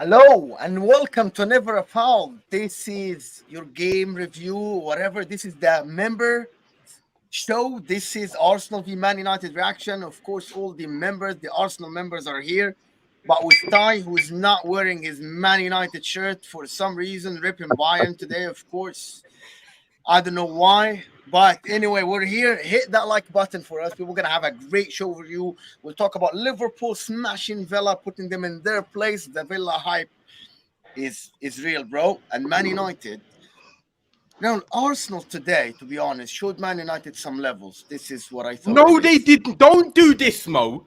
Hello and welcome to Never a Foul. This is your game review, whatever. This is the member show. This is Arsenal v Man United reaction. Of course, all the members, the Arsenal members are here. But with Ty, who is not wearing his Man United shirt for some reason, rip him Bayern today, of course. I don't know why. But anyway, we're here. Hit that like button for us. We're going to have a great show for you. We'll talk about Liverpool smashing Villa, putting them in their place. The Villa hype is real, bro. And Man United. Now, Arsenal today, to be honest, showed Man United some levels. This is what I thought. No, they didn't. Don't do this, Mo.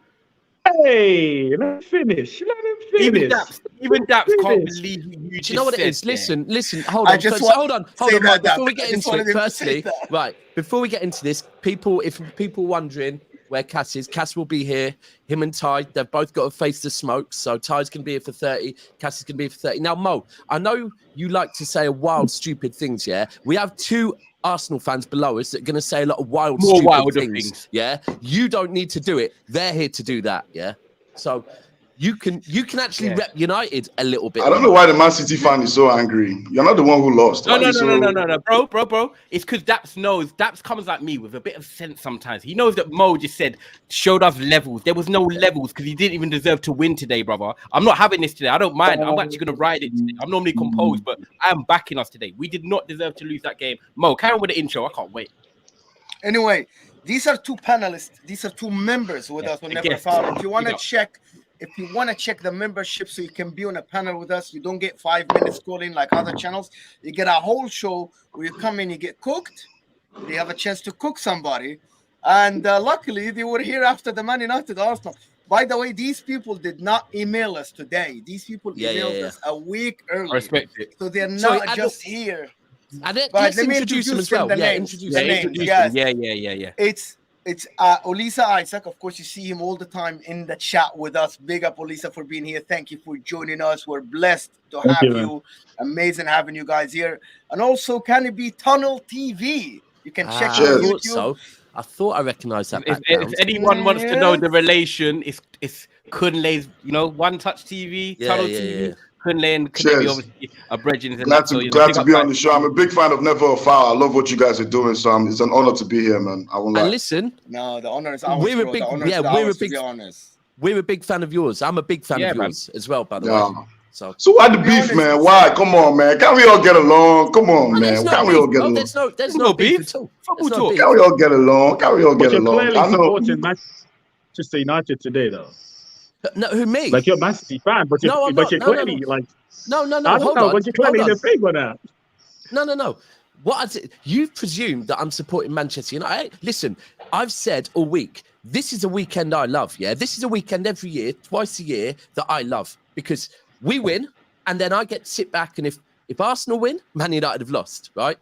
Hey, let him finish. Let him finish. Even Daps can't believe you just Do you know what it is? there. Listen. Hold on. Hold on. Right, before we get into it, firstly, right, before we get into this, if people wondering where Cass is, Cass will be here. Him and Ty, they've both got to face the smoke. So Ty's going to be here for 30. Cass is going to be here for 30. Now, Mo, I know you like to say wild, stupid things, yeah? We have two Arsenal fans below us that are going to say a lot of stupid things. Yeah, you don't need to do it. They're here to do that. Yeah, so you can actually rep United a little bit. I don't know why the Man City fan is so angry. You're not the one who lost. No, bro. It's because Daps comes at me with a bit of sense sometimes. He knows that Mo just showed us levels. There was no levels because he didn't even deserve to win today, brother. I'm not having this today. I don't mind. I'm actually going to ride it today. I'm normally composed, but I am backing us today. We did not deserve to lose that game. Mo, carry on with the intro. I can't wait. Anyway, these are two panelists. These are two members with us on Never Foul. If you want to check the membership so you can be on a panel with us, you don't get 5 minutes calling like other channels. You get a whole show where you come in, you get cooked. They have a chance to cook somebody. And luckily, they were here after the Man United Arsenal. By the way, these people did not email us today. These people emailed us a week early. I respect it. So they're not just here. And let's introduce them as well. Introduce them. Yeah. It's Olisa Isaac. Of course, you see him all the time in the chat with us. Big up, Olisa, for being here. Thank you for joining us. We're blessed to have you. Amazing having you guys here. And also, Kanebi Tunnel TV. You can check out YouTube. I thought I recognized that. If anyone wants to know the relation, it's Kunle's, One Touch TV, Tunnel TV. Kunle and Kanebi, obviously, are brethren. Glad to be on the show. I'm a big fan of Never a Foul. I love what you guys are doing, so it's an honor to be here, man. I won't lie. And listen, no, the honor is ours. We're a big fan of yours. I'm a big fan of yours as well, by the way. So why the beef, man? Why? Come on, man. Can't we all get along? Come on, man. Can't we all get along? There's no beef at all. Can't we all get along? You're clearly supporting Manchester United today, though. No, who, me? Like, you're a Man City fan, but you're clearly like. No. I don't know, but you're clearly in favour now. No. You've presumed that I'm supporting Manchester United. Listen, I've said all week, this is a weekend I love. Yeah, this is a weekend every year, twice a year that I love because we win, and then I get to sit back, and if Arsenal win, Man United have lost, right?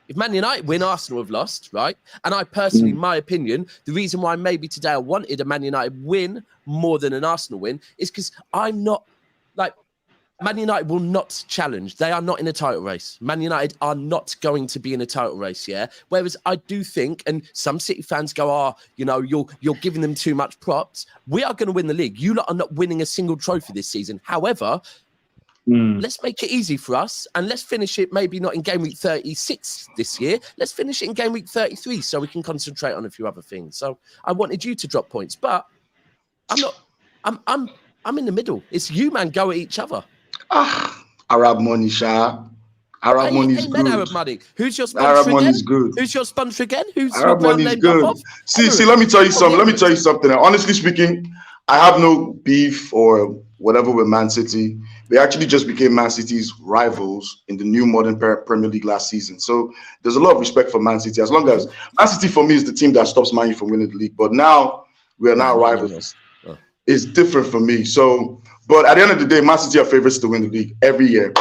If Man United win, Arsenal have lost, right? And I personally, in my opinion, the reason why maybe today I wanted a Man United win more than an Arsenal win is because I'm not, Man United will not challenge. They are not in a title race. Man United are not going to be in a title race, yeah? Whereas I do think, and some City fans go, you're giving them too much props. We are going to win the league. You lot are not winning a single trophy this season. However, let's make it easy for us and let's finish it maybe not in game week 36 this year. Let's finish it in game week 33 so we can concentrate on a few other things. So I wanted you to drop points, but I'm not. I'm in the middle. It's you, man, go at each other. Arab money, Shah. Arab money is good. Arab money. Who's your sponsor Arab again? money is good. Who's your sponsor again? Who's Arab money is good. See, let me tell you something. Honestly speaking, I have no beef or whatever with Man City. They actually just became Man City's rivals in the new modern Premier League last season. So there's a lot of respect for Man City. As long as Man City for me is the team that stops Man U from winning the league. But now we are now rivals. It's different for me. So, but at the end of the day, Man City are favorites to win the league every year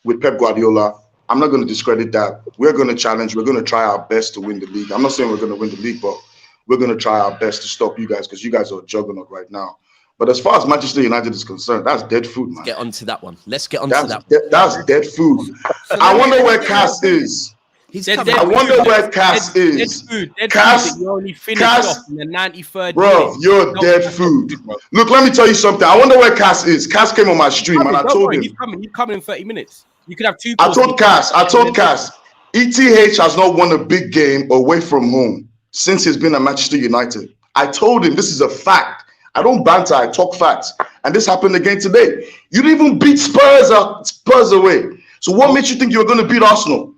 with Pep Guardiola I'm not going to discredit that. We're going to challenge. We're going to try our best to win the league. I'm not saying we're going to win the league, but we're going to try our best to stop you guys because you guys are a juggernaut right now. But as far as Manchester United is concerned, that's dead food, man. Get onto that one. Let's get onto that. That's dead food. I wonder where Cass is. I wonder where Cass is. Cass, you only finished off in the 93rd. Bro, you're dead food. Look, let me tell you something. I wonder where Cass is. Cass came on my stream and I told him. He's coming in 30 minutes. You could have two. I told Cass, ETH has not won a big game away from home since he's been at Manchester United. I told him this is a fact. I don't banter, I talk facts. And this happened again today. You didn't even beat Spurs away. So what makes you think you're going to beat Arsenal?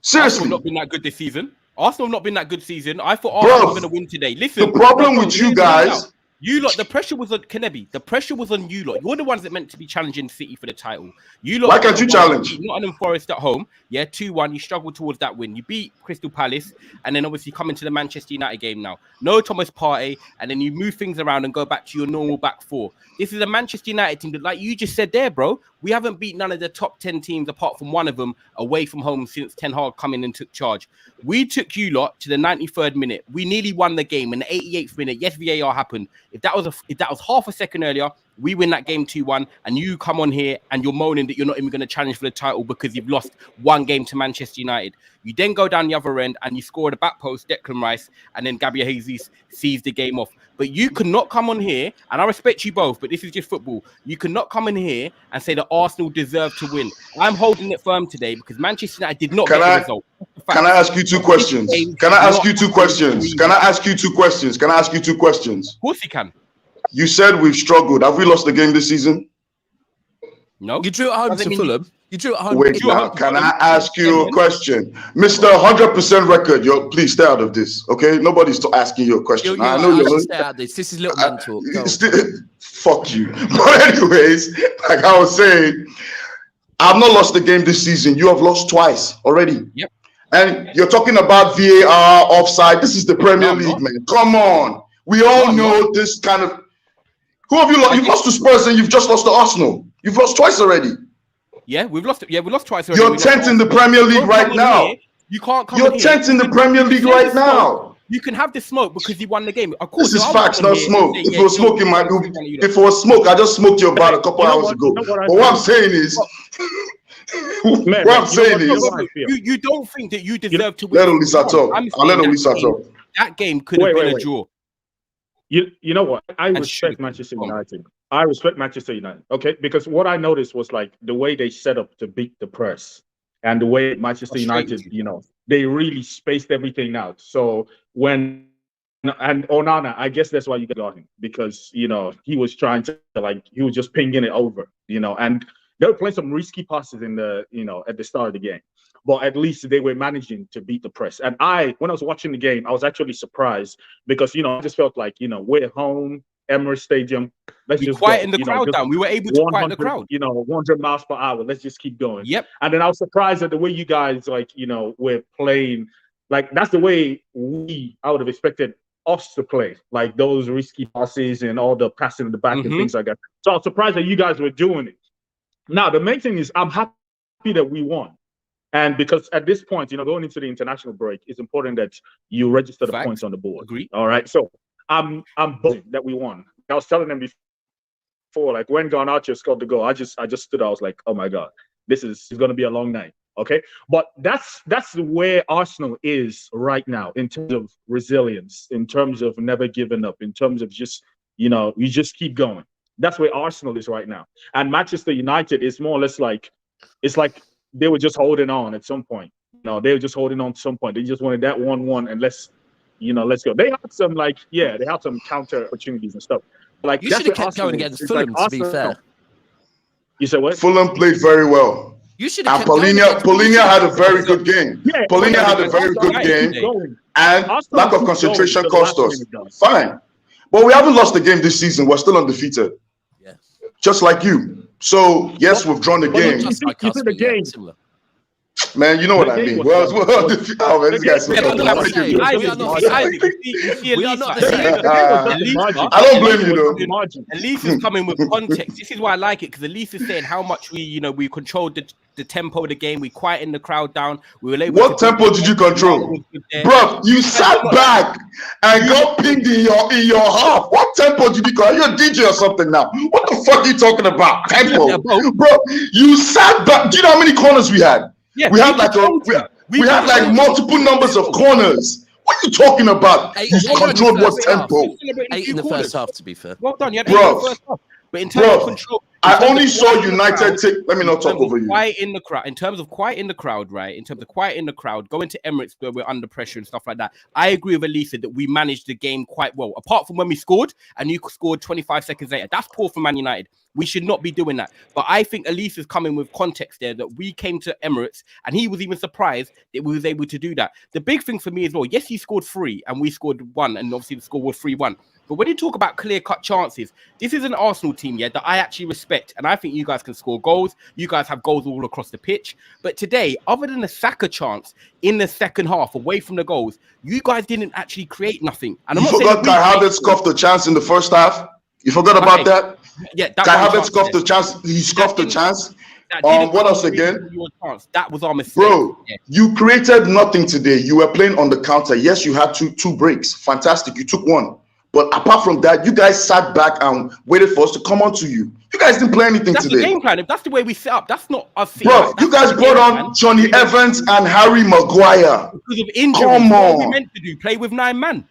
Seriously. Arsenal have not been that good this season. Arsenal have not been that good season. I thought Arsenal were going to win today. Listen, the problem with you guys... You lot, the pressure was on Kanebi. The pressure was on you lot. You're the ones that meant to be challenging City for the title. You lot. Why can't you challenge? Nottingham Forest at home. Yeah, 2-1. You struggled towards that win. You beat Crystal Palace, and then obviously come into the Manchester United game now. No Thomas Partey, and then you move things around and go back to your normal back four. This is a Manchester United team that, like you just said there, bro, we haven't beat none of the top 10 teams apart from one of them away from home since Ten Hag come in and took charge. We took you lot to the 93rd minute. We nearly won the game in the 88th minute. Yes, VAR happened. If that was half a second earlier, we win that game 2-1, and you come on here and you're moaning that you're not even going to challenge for the title because you've lost one game to Manchester United. You then go down the other end and you score the back post, Declan Rice, and then Gabriel Jesus sees the game off. But you cannot come on here, and I respect you both, but this is just football. You cannot come in here and say that Arsenal deserve to win. I'm holding it firm today because Manchester United did not get the result. Can I ask you two questions? Can I ask you two questions? Can I ask you two questions? Can I ask you two questions? Of course you can. You said we've struggled. Have we lost the game this season? No. You drew at home to Fulham. You drew at home. Wait, now, can I ask you a question? Mr. 100% record, please stay out of this, okay? Nobody's asking you a question. I know you're stay out of this. This is little man talk. Fuck you. But anyways, like I was saying, I've not lost the game this season. You have lost twice already. Yep. And you're talking about VAR, offside. This is the Premier League, man. Come on. We all know this kind of... Who have you lost? You've lost to Spurs and you've just lost to Arsenal. You've lost twice already. Yeah, we've lost. Yeah, we lost twice already. You're 10th in the Premier League right now. You can't come. You're 10th in the Premier League right now. You can have the smoke because you won the game. Of course, this is facts, not smoke. If it was smoke, if it was smoke, I just smoked you about a couple hours ago. But what I'm saying is, you don't think that you deserve to win. Let Olisa talk. I'll let Olisa talk. That game could have been a draw. You know what? I respect Manchester United. I respect Manchester United, okay? Because what I noticed was like the way they set up to beat the press and the way Manchester United, they really spaced everything out. So and Onana, I guess that's why you got him because, he was trying to he was just pinging it over, and they were playing some risky passes in the, at the start of the game. But at least they were managing to beat the press. And when I was watching the game, I was actually surprised because, I just felt like, we're at home, Emirates Stadium. Let's just quieten the crowd down. We were able to quieten the crowd. 100 miles per hour. Let's just keep going. Yep. And then I was surprised at the way you guys, were playing. Like, that's the way I would have expected us to play. Like, those risky passes and all the passing in the back and things like that. So I was surprised that you guys were doing it. Now, the main thing is I'm happy that we won. And because at this point, going into the international break, it's important that you register the points on the board. Agree. All right. So I'm buzzing that we won. I was telling them before, like when Garnacho scored the goal, I just stood. I was like, oh my God, this is going to be a long night. Okay. But that's where Arsenal is right now in terms of resilience, in terms of never giving up, in terms of just, you just keep going. That's where Arsenal is right now. And Manchester United is more or less like, it's like they were just holding on at some point. They were just holding on at some point. They just wanted that 1-1 and let's go. They had some they had some counter opportunities and stuff. Like you should have kept going against Fulham, to be fair. You said what? Fulham played very well. You should have. And Paulinho had a very good game. Yeah, Paulinho had a very good game, and lack of concentration cost us. Fine, but we haven't lost the game this season. We're still undefeated. Yeah, just like you. So yes, we've drawn the game. You see the game. Man, you know what I mean. Well, this guy's so We are not the fucking same. ridiculous. We are not the same. We are not the same. I don't blame you though. Elise is coming with context. This is why I like it, because Elise is saying how much we controlled the tempo of the game. We quietened the crowd down. We were able. What tempo did you control, bro? You sat back and got pinged in your half. What tempo did you control? Are you a DJ or something now? What the fuck are you talking about? Tempo, bro. You sat back. Do you know how many corners we had? Yeah, we had like multiple numbers of corners. What are you talking about? You controlled what tempo? 8 in the first half, to be fair. Well done, you had 8 in the first half. But in terms of control, I only saw United take. Let me not talk over you. Quiet in the crowd. In terms of quiet in the crowd, right? In terms of quiet in the crowd, going to Emirates where we're under pressure and stuff like that. I agree with Elisa that we managed the game quite well. Apart from when we scored and you scored 25 seconds later, that's poor for Man United. We should not be doing that. But I think Elisa's coming with context there that we came to Emirates and he was even surprised that we was able to do that. The big thing for me as well, yes, he scored 3 and we scored 1, and obviously the score was 3-1. But when you talk about clear-cut chances, this is an Arsenal team, yeah, that I actually respect. And I think you guys can score goals. You guys have goals all across the pitch. But today, other than the Saka chance in the second half, away from the goals, you guys didn't actually create nothing. And I'm you forgot Kai Havertz scoffed the chance in the first half? You forgot about that? Yeah, Kai Havertz scoffed the chance. He scoffed the chance. What else again? That was our mistake. Bro, you created nothing today. You were playing on the counter. Yes, you had two breaks. Fantastic. You took 1. But apart from that, you guys sat back and waited for us to come on to you. You guys didn't play anything today. That's the game plan. If that's the way we set up, that's not us. Bro, you guys brought on Johnny Evans and Harry Maguire. Because of injury. Come on. What we meant to do? Play with 9 men.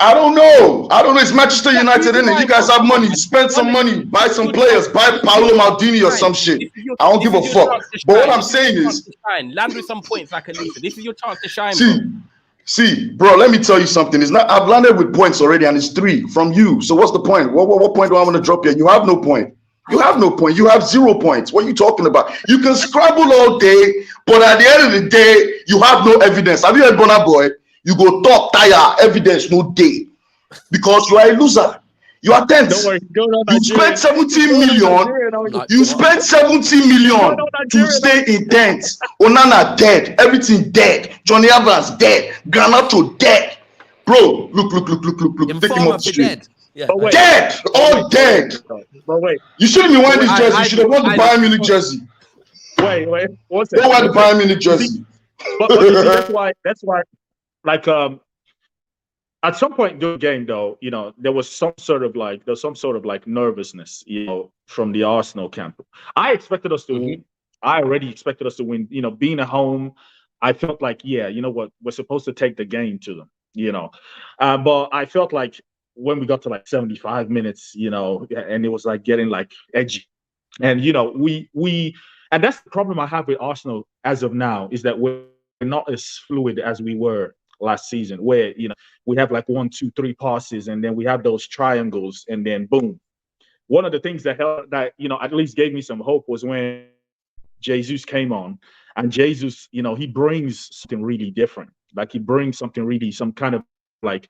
I don't know. It's Manchester United, isn't it? You guys have money. Spend some money. Buy some players. Buy Paolo Maldini or some shit. I don't give a fuck. But what I'm saying is... Land with some points like Elisa. This is your chance to shine, See, bro, let me tell you something. It's not. I've landed with points already, and it's 3 from you. So what's the point? What point do I want to drop here? You have no point. You have no point. You have 0 points. What are you talking about? You can scrabble all day, but at the end of the day, you have no evidence. Have you heard Bonner Boy? You go talk, tire, evidence, no day. Because you are a loser. You are tense. You spent 17 million. You spent 17 million to stay in tenth. Onana dead. Everything dead. Johnny Evans dead. Granato dead. Bro, look. Take him up the street. Yeah. Dead. All dead. But wait. You shouldn't be wearing this jersey. You should have worn the Bayern Munich jersey. Wait. What's Don't wear the Bayern Munich jersey. But that's why. Like at some point during the game, though, there was some sort of like nervousness, from the Arsenal camp. I expected us to win. I already expected us to win. Being at home, I felt like, we're supposed to take the game to them. But I felt like when we got to like 75 minutes, and it was like getting like edgy, and and that's the problem I have with Arsenal as of now, is that we're not as fluid as we were last season, where we have like 1, 2, 3 passes, and then we have those triangles, and then boom. One of the things that at least gave me some hope was when Jesus came on, and Jesus, he brings something really different. Like he brings some kind of like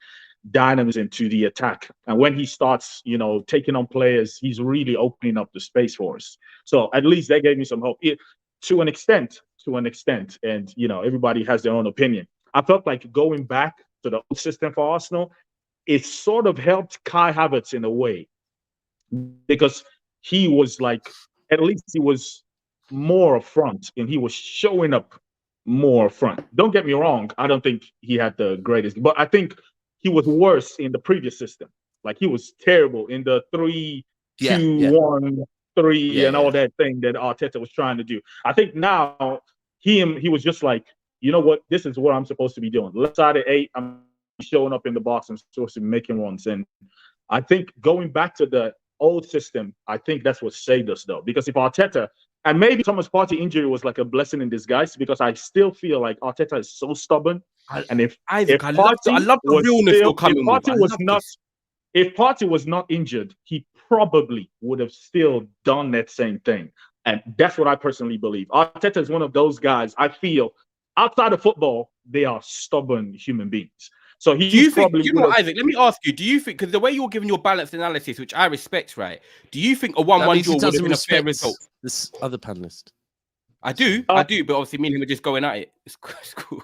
dynamism to the attack, and when he starts, taking on players, he's really opening up the space for us. So at least that gave me some hope, to an extent. And everybody has their own opinion. I felt like going back to the old system for Arsenal, it sort of helped Kai Havertz in a way, because he was like, at least he was more upfront and he was showing up more upfront. Don't get me wrong, I don't think he had the greatest, but I think he was worse in the previous system. Like he was terrible in the 3-2-1-3 and all that thing that Arteta was trying to do. I think now he was just like, you know what? This is what I'm supposed to be doing. Left side of 8, I'm showing up in the box. I'm supposed to be making runs. And I think going back to the old system, I think that's what saved us, though. Because if Arteta, and maybe Thomas Partey injury was like a blessing in disguise, because I still feel like Arteta is so stubborn. And if Partey was not injured, he probably would have still done that same thing. And that's what I personally believe. Arteta is one of those guys, I feel, outside of football, they are stubborn human beings. So Isaac, let me ask you, do you think, because the way you're giving your balanced analysis, which I respect, right? Do you think a 1-1 draw would have been a fair result? This other panelist. I do, but obviously me and him are just going at it. It's cool.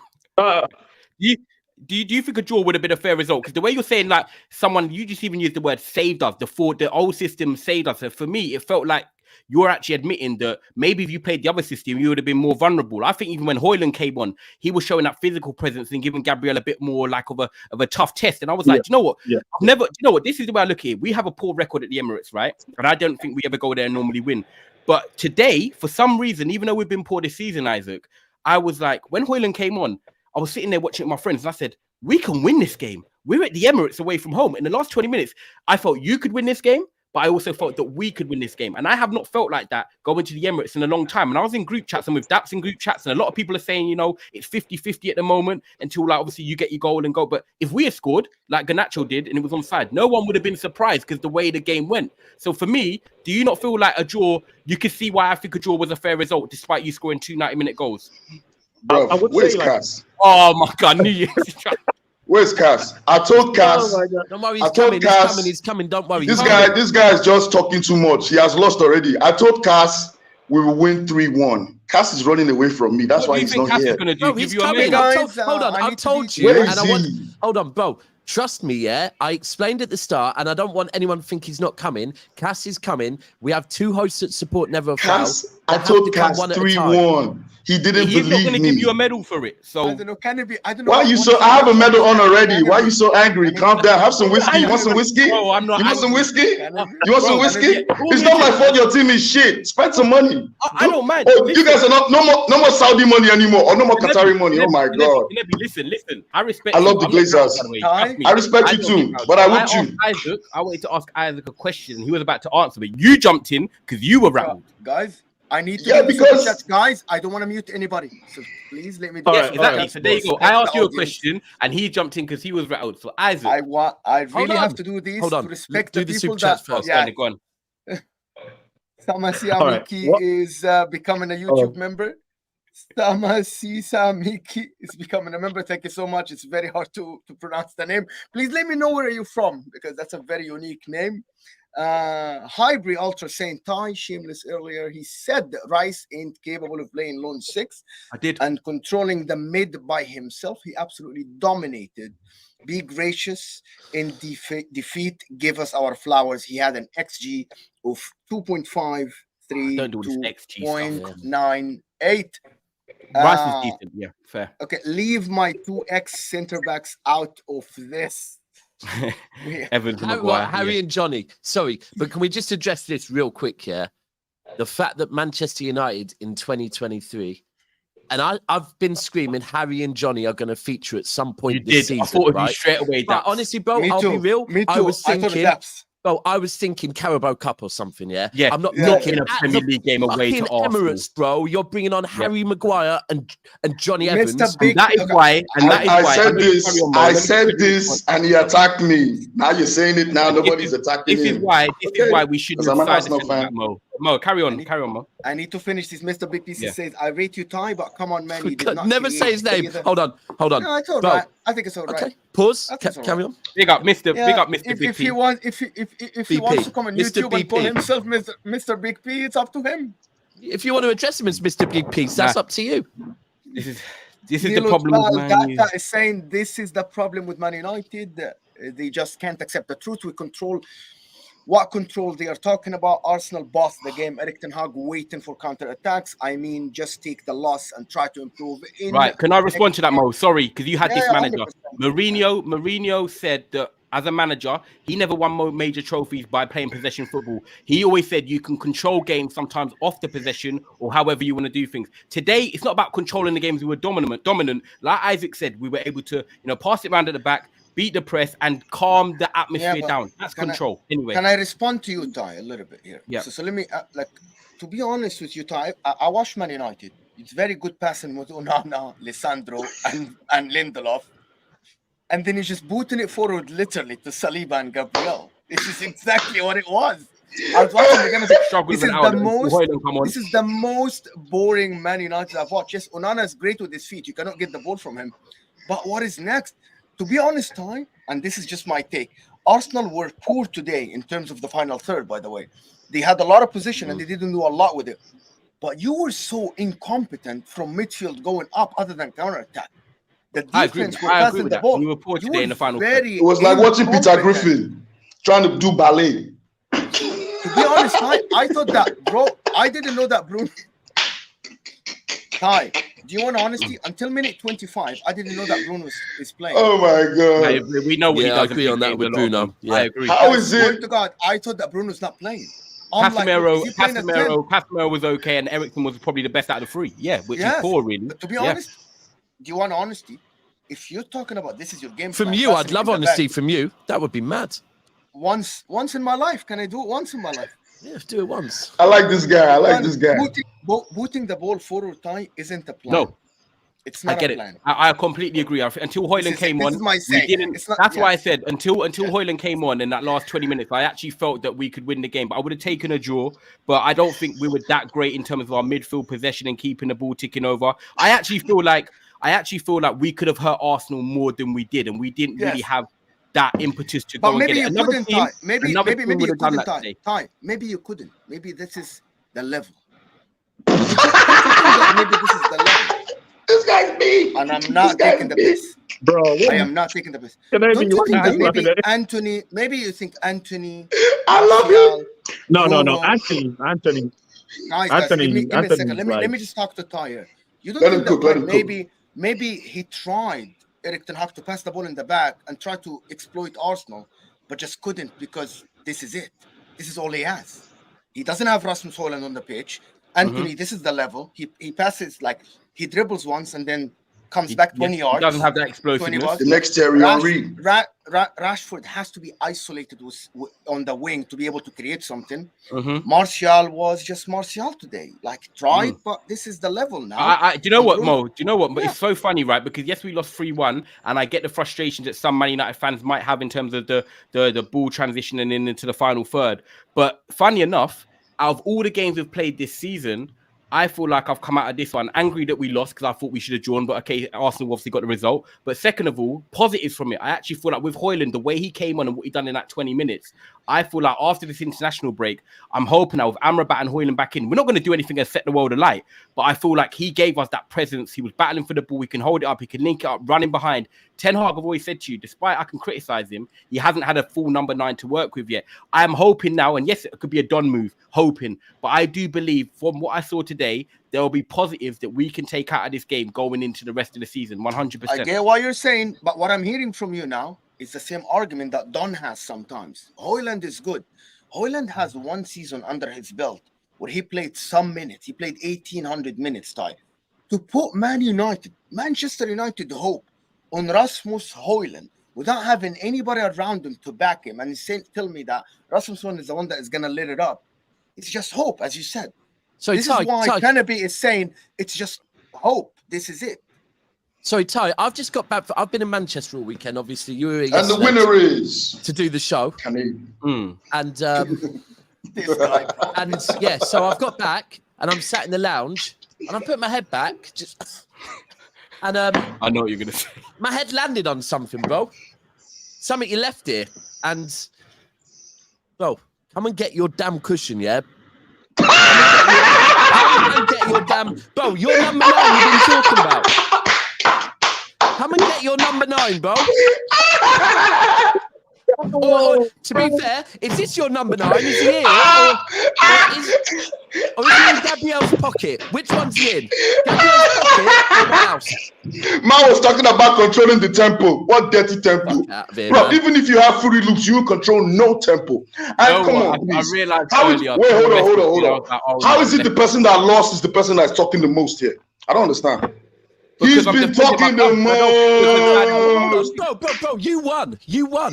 Do you think a draw would have been a fair result? Because the way you're saying, like, someone, you just even used the word saved us. The old system saved us. And for me, it felt like you're actually admitting that maybe if you played the other system, you would have been more vulnerable. I think even when Hojlund came on, he was showing that physical presence and giving Gabriel a bit more like of a tough test. And I was like, do you know what? I've never, do you know what? This is the way I look at it. We have a poor record at the Emirates, right? And I don't think we ever go there and normally win. But today, for some reason, even though we've been poor this season, Isaac, I was like, when Hojlund came on, I was sitting there watching with my friends, and I said, we can win this game. We're at the Emirates away from home. In the last 20 minutes, I felt you could win this game, but I also felt that we could win this game. And I have not felt like that going to the Emirates in a long time. And I was in group chats and with Daps in group chats, and a lot of people are saying, you know, it's 50-50 at the moment until, like, obviously you get your goal and go. But if we had scored, like Garnacho did, and it was onside, no one would have been surprised because the way the game went. So for me, do you not feel like a draw, you can see why I think a draw was a fair result, despite you scoring 2 90-minute goals? Bro, I would where's say, like, Cass? Oh my God, knew you. Where's Cass? I told Cass. Don't worry, I told Cass, he's coming. Don't worry. This guy is just talking too much. He has lost already. I told Cass we will win 3-1. Cass is running away from me. That's why he's not here. No, he's coming. Hold on, I've told you. Where is he? Hold on, bro. Trust me, yeah. I explained at the start, and I don't want anyone to think he's not coming. Cass is coming. We have 2 hosts that support Never a Foul. I told Cass 3-1. He didn't believe me. He's not going to give you a medal for it. So I don't know. Can it be? I don't know. Why are you so? I have a medal on already. Why are you so angry? Calm down. Have some whiskey. You want some whiskey? No, I'm not. You want some whiskey? You want some whiskey? Bro, It's not my fault. Your team is shit. Spend some money. I don't mind. Oh, you guys are no more Saudi money anymore, or no more Qatari money. Oh my God. Listen. I respect. I love the Glazers. I respect you too, but I would you. Isaac, I wanted to ask Isaac a question. He was about to answer, but you jumped in because you were rattled. Guys, I need to because chat, guys. I don't want to mute anybody, so please let me. Yes, exactly. So there you go. I asked you a question, and he jumped in because he was rattled. So Isaac, I really have to do this to respect the people that. First. Yeah. Go on. Samasi Miki is becoming a YouTube member. Samasi Miki is becoming a member. Thank you so much. It's very hard to pronounce the name. Please let me know where you're from, because that's a very unique name. Hybrid Ultra saying Ty Shameless earlier. He said that Rice ain't capable of playing lone 6. I did. And controlling the mid by himself. He absolutely dominated. Be gracious in defeat. Give us our flowers. He had an XG of 2.53 to 0.98. Rice is decent. Yeah, fair. Okay, leave my 2x center backs out of this. Evans, Maguire, Harry and Johnny. Sorry, but can we just address this real quick here? The fact that Manchester United in 2023, and I've been screaming Harry and Johnny are going to feature at some point this season. I thought of right? you straight away. But honestly, bro, I'll be real. Me too. I was thinking Carabao Cup or something. Yeah. I'm not looking a Premier League game away to Arsenal. Emirates, bro. You're bringing on Harry Maguire and Johnny Evans. That is why. I said this, and he attacked me. Now you're saying it. Now nobody's attacking him. This is why we shouldn't decide. Mo, carry on, Mo. I need to finish this. Mr. Big Piece says, I rate you, Ty, but come on, man. You did not never say his name. Hold on. No, it's all right. I think it's all right. Okay. Pause. Carry on. Big up, Mr. Big P. If he wants to come on YouTube and call himself Mr. Big P, it's up to him. If you want to address him as Mr. Big Piece, that's up to you. This is the problem with Man Data is saying this is the problem with Man United. They just can't accept the truth. We control what control they are talking about. Arsenal bossed the game. Erik ten Hag waiting for counter-attacks. I mean, just take the loss and try to improve. Right. Can I respond to that, Mo? Sorry, because you had this manager. 100%. Mourinho said that as a manager, he never won major trophies by playing possession football. He always said you can control games sometimes off the possession or however you want to do things. Today, it's not about controlling the games. We were dominant. Like Isaac said, we were able to, pass it around at the back, beat the press, and calm the atmosphere down. That's control. Anyway, can I respond to you, Ty, a little bit here? Yeah. So let me, to be honest with you, Ty, I watched Man United. It's very good passing with Onana, Lisandro, and Lindelof. And then he's just booting it forward, literally, to Saliba and Gabriel. This is exactly what it was. I was watching the game. This is the most boring Man United I've watched. Yes, Onana is great with his feet. You cannot get the ball from him. But what is next? To be honest, Ty, and this is just my take, Arsenal were poor today in terms of the final third, by the way. They had a lot of position and they didn't do a lot with it. but you were so incompetent from midfield going up other than counter-attack. The I agree. defense were I agree passing with the that. ball. We were poor You today were in the final. very It was like watching Peter incompetent. Griffin trying to do ballet. To be honest, I thought that, bro, I didn't know that Bruno. Ty, do you want honesty? Until minute 25, I didn't know that Bruno is playing. Oh my god! We know what he Yeah, does. I agree on that with Bruno. Yeah. I agree. How I is swear it? to God, I thought that Bruno's not playing. I'm like, look, is he playing at 10? Casemiro was okay, and Eriksen was probably the best out of the three. Yeah, which Yes, is poor, really. But to be Yeah. honest, do you want honesty? If you're talking about this is your game From plan, you, passing I'd in love the honesty back, from you. That would be mad. once in my life. Can I do it once in my life? Yeah, do it once. I like this guy. I like this guy. Booting the ball forward, Ty, isn't a plan. No, it's I not get a it. plan. I completely agree. Until Hojlund came this on, is my we say. didn't. It's not- That's yeah. why I said until Hojlund came on in that last 20 minutes, I actually felt that we could win the game. But I would have taken a draw. But I don't think we were that great in terms of our midfield possession and keeping the ball ticking over. I actually feel like we could have hurt Arsenal more than we did, and we didn't really have that impetus to But go and maybe get you it. Another couldn't, team, Ty. Maybe another you team would have done couldn't, that Ty. today. Ty, maybe you couldn't. Maybe this is the level. Maybe this is the level. This guy's me. And I'm not taking the piss. Bro, I am not taking the piss. Kanebi, Don't you you think wanna that ask maybe nothing? Anthony, maybe you think Anthony, I love Martial, No. Bruno. Anthony. Guys, Anthony- give me a Anthony's second. Let like- me just talk to Ty here. You don't Let think him cook, that let him cook. maybe he tried Erik Ten Hag to pass the ball in the back and try to exploit Arsenal, but just couldn't because this is it. This is all he has. He doesn't have Rasmus Hojlund on the pitch. Anthony, this is the level. He passes like he dribbles once and then comes back 20 yards. He doesn't have that 20 explosiveness. yards. The next Thierry Henry. Rashford has to be isolated on the wing to be able to create something. Mm-hmm. Martial was just Martial today. Like tried, but this is the level now. Do you know what, Mo? Do you know what? Yeah. It's so funny, right? Because yes, we lost 3-1, and I get the frustrations that some Man United fans might have in terms of the ball transitioning into the final third. But funny enough, out of all the games we've played this season, I feel like I've come out of this one angry that we lost because I thought we should have drawn, but okay, Arsenal obviously got the result. But second of all, positives from it. I actually feel like with Hojlund, the way he came on and what he done in that 20 minutes, I feel like after this international break, I'm hoping now with Amrabat and Hojlund back in, we're not going to do anything and set the world alight, but I feel like he gave us that presence. He was battling for the ball. He can hold it up. He can link it up, running behind. Ten Hag, I've always said to you, despite I can criticize him, he hasn't had a full number 9 to work with yet. I'm hoping now, and yes, it could be a Don move, hoping, but I do believe from what I saw today, there will be positives that we can take out of this game going into the rest of the season, 100%. I get what you're saying, but what I'm hearing from you now is the same argument that Don has sometimes. Hojlund is good. Hojlund has one season under his belt where he played some minutes. He played 1,800 minutes, Ty. To put Manchester United hope on Rasmus Hojlund without having anybody around him to back him and tell me that Rasmus Hojlund is the one that is going to let it up. It's just hope, as you said. So This is why Kanebi is saying it's just hope. This is it. Sorry, Ty, I've just got back. I've been in Manchester all weekend. Obviously, you were here And the yesterday winner is to do the show. Kanebi. And This guy. and yeah, so I've got back and I'm sat in the lounge and I put my head back, and I know what you're gonna say. my head landed on something, bro. Something you left here, and bro, come and get your damn cushion, yeah. Come and get your damn, bro. Your number 9 you've been talking about. Come and get your number 9, bro. Or, to be fair, is this your number 9? Is he here? Or is he in Gabriel's pocket? Which one's he in? Gabriel's pocket or my house? Man was talking about controlling the tempo. What dirty tempo? Fuck out of here, Bro, man. even if you have free loops, you will control no tempo. And come on, please. I realized How is, earlier. wait, hold on. How is it the person that lost is the person that's talking the most here? I don't understand. He's been talking the most. Bro, you won.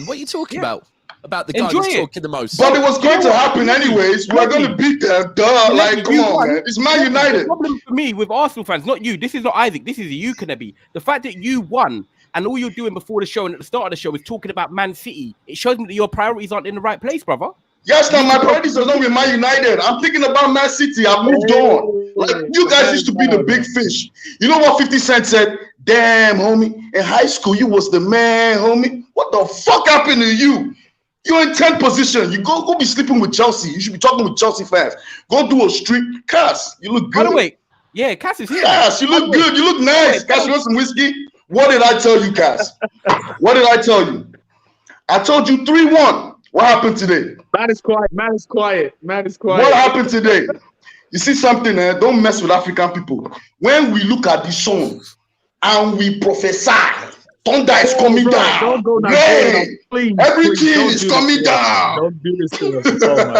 What are you talking about? About the guy who's talking the most. But it was going to happen anyways. We're going to beat them. Duh. Like, come on, man. It's Man United. The problem for me with Arsenal fans, not you. This is not Isaac. This is you, Kanebi. The fact that you won and all you're doing before the show and at the start of the show is talking about Man City. It shows me that your priorities aren't in the right place, brother. Yes, now my priorities are not with Man United. I'm thinking about Man City. I've moved on. Like, you guys used to be the big fish. You know what 50 Cent said? Damn, homie. In high school, you was the man, homie. What the fuck happened to you? You're in 10th position. You go be sleeping with Chelsea. You should be talking with Chelsea fans. Go do a streak. Cass, you look good. By the way, yeah, Cass is here. Cass, you look good. You look nice. Cass, you want some whiskey? What did I tell you, Cass? What did I tell you? I told you 3-1. What happened today? Man is quiet. Man is quiet. Man is quiet. What happened today? You see something, don't mess with African people. When we look at the sun and we prophesy, thunder is coming down. Don't go down. Rain. Please, Everything is coming down. Don't do this to us. Oh my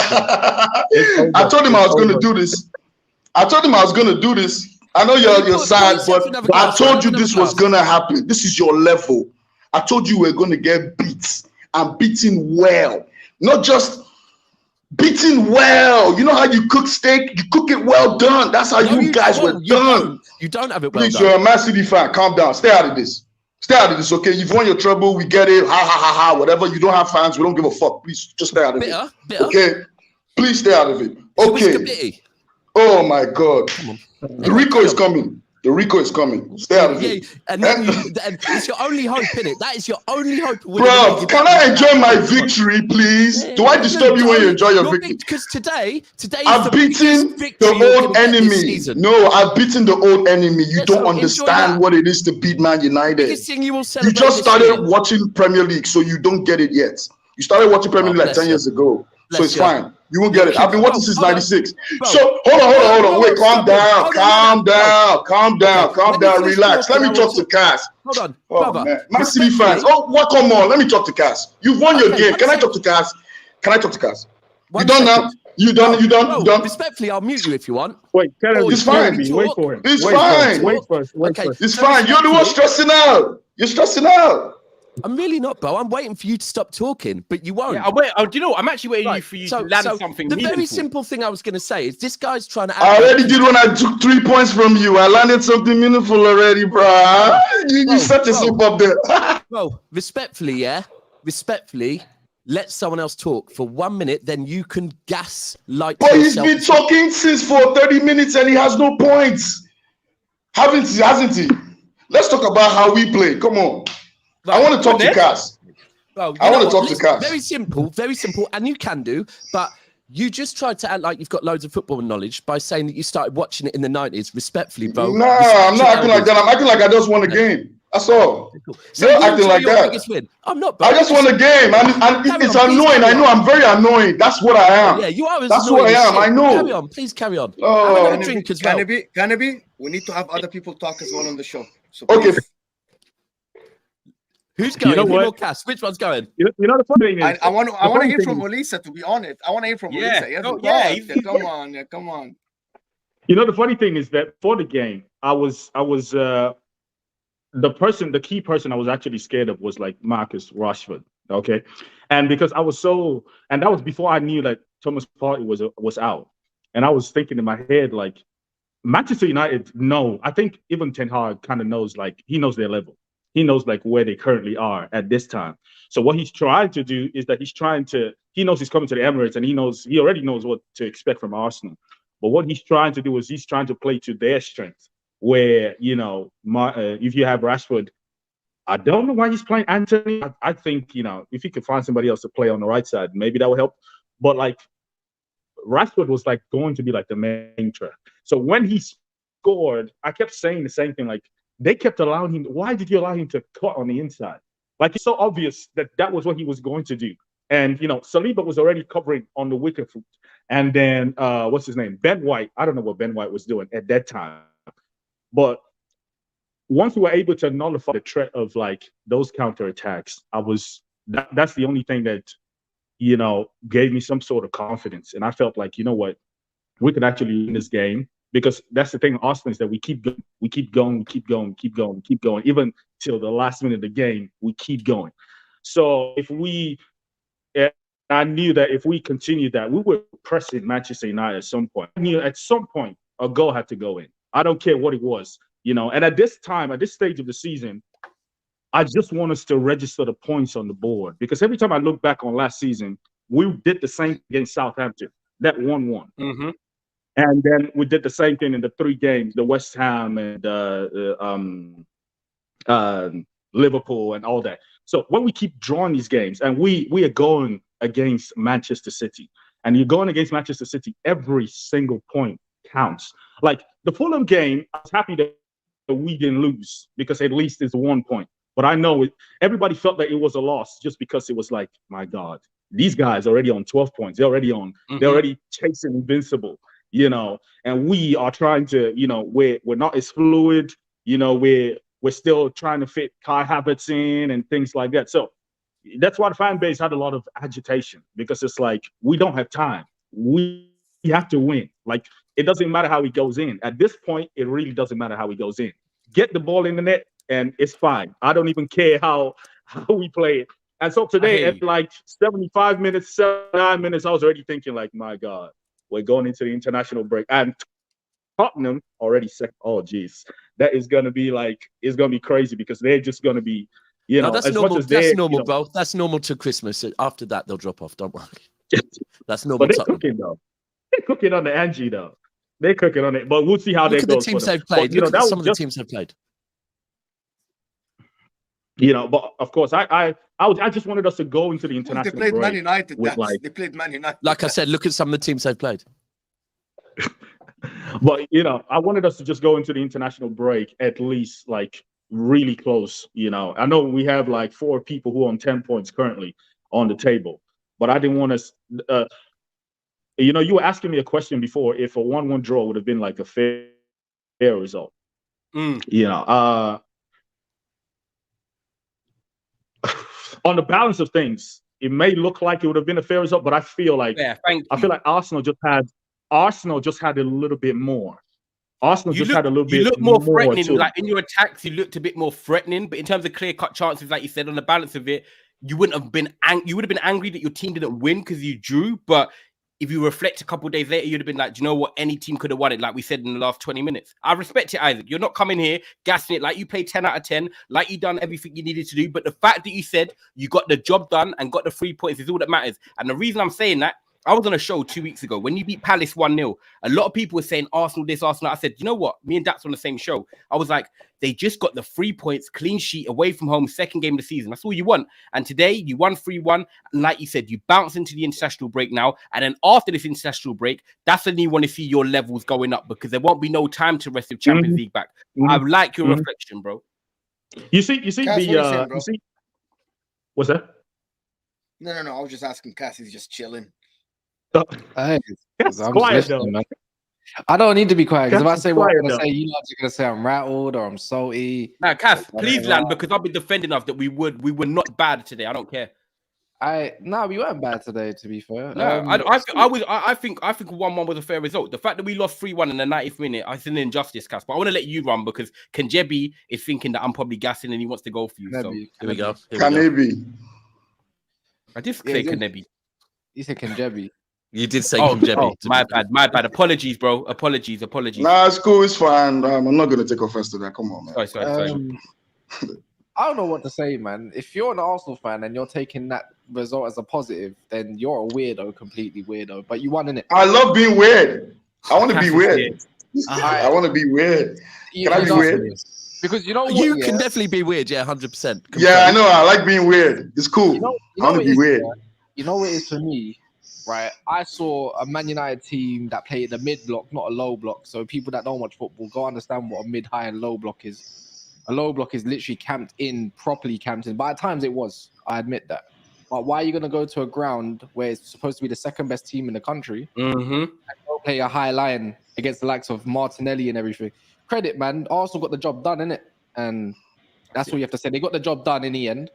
God. I told him I was going to do this. I told him I was going to do this. I know you're sad, but I told you this was going to happen. This is your level. I told you we're going to get beat and beaten well. Not just beaten well. You know how you cook steak? You cook it well done. That's how you guys were done. You don't have it well Please, done. you're a Man City fan. Calm down. Stay out of this. Stay out of this, okay? You've won your trouble. We get it. Ha, ha, ha, ha. Whatever. You don't have fans. We don't give a fuck. Please, just stay out of it. Bitter. Okay? Please stay out of it. Okay. Oh, my God. The Rico is coming. The Rico is coming. Stay out of it. And then it's your only hope, innit? That is your only hope. Bro, can I enjoy my victory, please? Do I disturb you when you enjoy your victory? Because today I've beaten the old enemy. No, I've beaten the old enemy. You don't understand what it is to beat Man United. You just started watching Premier League, so you don't get it yet. You started watching Premier League like 10 years ago. So it's fine. You won't get it. I've been watching since 96. So hold on. Wait, calm down. Relax. Let me talk to Cass. Hold on. Oh, man City fans. Oh, what? Come on. Let me talk to Cass. You've won your game. Can I talk to Cass? You done now? You done? Respectfully, I'll mute you if you want. Wait, it's fine. Wait for him. It's fine. Wait first. It's fine. You're the one stressing out. You're stressing out. I'm really not, Bo. I'm waiting for you to stop talking, but you won't. Yeah, do you know what? I'm actually waiting for you to land something The meaningful. very simple thing I was going to say is this guy's trying to... I already did when I took 3 points from you. I landed something meaningful already, bro. You set yourself up there. Bro, respectfully, let someone else talk for 1 minute, then you can gaslight But yourself. he's been talking since for 30 minutes and he has no points. Hasn't he? Let's talk about how we play. Come on. I want to talk to Cass. Well, I want to talk to Cass. Very simple, and you can do, but you just tried to act like you've got loads of football knowledge by saying that you started watching it in the 90s. Respectfully, bro. No, I'm not acting like that. I'm acting like I just won a game. That's all. Cool. So you're acting like that. Win. I'm not, bro. I just won a game, and it's annoying. I know I'm very annoying. That's what I am. Yeah, you are. That's what I am. I know. Carry on, please carry on. Oh, I'm drink as well. Kanebi, we need to have other people talk as well on the show. So okay. Who's going? You know what? Cass? Which one's going? You know the funny thing is, I want to hear from Melissa. To be honest, I want to hear from Melissa. Come on. You know the funny thing is that for the game, the key person I was actually scared of was like Marcus Rashford. Okay, and because I was and that was before I knew that Thomas Partey was out, and I was thinking in my head like Manchester United. No, I think even Ten Hag kind of knows, like he knows their level. He knows like where they currently are at this time. So what he's trying to do is that he knows he's coming to the Emirates and he already knows what to expect from Arsenal. But what he's trying to do is he's trying to play to their strengths where, if you have Rashford, I don't know why he's playing Anthony. I think, if he could find somebody else to play on the right side, maybe that would help. But like Rashford was like going to be like the main threat. So when he scored, I kept saying the same thing, like, they kept allowing him. Why did you allow him to cut on the inside? Like, it's so obvious that was what he was going to do. And, Saliba was already covering on the wicket foot. And then, what's his name? Ben White. I don't know what Ben White was doing at that time. But once we were able to nullify the threat of, like, those counterattacks, that's the only thing that, gave me some sort of confidence. And I felt like, you know what? We could actually win this game. Because that's the thing with Arsenal is that we keep going. Even till the last minute of the game, we keep going. So I knew that if we continued that, we were pressing Manchester United at some point. I knew at some point a goal had to go in. I don't care what it was, And at this stage of the season, I just want us to register the points on the board. Because every time I look back on last season, we did the same against Southampton, that 1-1. Mm-hmm. And then we did the same thing in the 3 games, the West Ham and Liverpool and all that. So when we keep drawing these games and we are going against Manchester City. And you're going against Manchester City, every single point counts. Like the Fulham game, I was happy that we didn't lose because at least it's 1 point. But I know everybody felt that it was a loss just because it was like, my God, these guys are already on 12 points. They're already chasing invincible, and we are trying to, we're not as fluid, we're still trying to fit Kai Havertz in and things like that. So that's why the fan base had a lot of agitation because it's like, we don't have time. We have to win. Like, it doesn't matter how he goes in. At this point, it really doesn't matter how he goes in. Get the ball in the net and it's fine. I don't even care how we play it. And so today at like 75 minutes, 79 minutes, I was already thinking like, my God, we're going into the international break. And Tottenham already said, oh, geez, that is going to be like, it's going to be crazy because they're just going to to that's as normal. much as That's normal, bro. That's normal to Christmas. After that, they'll drop off. Don't worry. That's normal. But they're cooking though. They're cooking on the Angie though. They're cooking on it. But we'll see how they go. Look at the teams they've played. Look at some of the teams they've played. But of course, I just wanted us to go into the international They played break Man United. they played Man United. Like I said, look at some of the teams they've played. But I wanted us to just go into the international break at least like really close. I know we have like 4 people who are on 10 points currently on the table, but I didn't want us. You were asking me a question before if a 1-1 draw would have been like a fair result. On the balance of things, it may look like it would have been a fair result, but I feel like Arsenal just had a little bit more. You look more threatening. Too. Like in your attacks, you looked a bit more threatening. But in terms of clear-cut chances, like you said, on the balance of it, you wouldn't have been you would have been angry that your team didn't win because you drew. But if you reflect a couple of days later, you'd have been like, do you know what? Any team could have won it, like we said in the last 20 minutes. I respect it, Isaac. You're not coming here gassing it like you played 10 out of 10, like you done everything you needed to do. But the fact that you said you got the job done and got the 3 points is all that matters. And the reason I'm saying that, I was on a show 2 weeks ago when you beat Palace 1-0. A lot of people were saying Arsenal this, Arsenal. I said, you know what? Me and Daps on the same show. I was like, they just got the 3 points, clean sheet, away from home, second game of the season. That's all you want. And today you won 3-1. And like you said, you bounce into the international break now. And then after this international break, that's when you want to see your levels going up because there won't be no time to rest with Champions League back. I like your reflection, bro. You see, what's that? No. I was just asking. Cassie's just chilling. Hey, That's I'm quiet, just listening, man. I don't need to be quiet because if I say what I'm going to say, you guys are going to say I'm rattled or I'm salty. Nah, Cass, please land because I've been defending us that we were not bad today. I don't care. We weren't bad today, to be fair. No, I think 1-1 was a fair result. The fact that we lost 3-1 in the 90th minute, I think an injustice, Cass. But I want to let you run because Kanebi is thinking that I'm probably gassing and he wants to go for you. So Kanebi. here we go. Kanebi. I did say Kanebi. You said Kanebi. You did say Kanebi. Oh, my bad. Apologies, bro. Apologies. Nah, it's cool. It's fine. I'm not going to take offense to that. Come on, man. Sorry. I don't know what to say, man. If you're an Arsenal fan and you're taking that result as a positive, then you're a weirdo, completely weirdo. But you won, innit? I love being weird. I want to be weird. I want to be weird. Can I be weird? Because you know what? You can definitely be weird, 100%. Yeah, I know. I like being weird. It's cool. I want to be weird. You know what it is for me? Right, I saw a Man United team that played a mid block, not a low block. So people that don't watch football go understand what a mid, high, and low block is. A low block is literally properly camped in. But at times it was, I admit that. But why are you going to go to a ground where it's supposed to be the second best team in the country and go play a high line against the likes of Martinelli and everything? Credit, man. Arsenal got the job done, innit? And that's what you have to say. They got the job done in the end.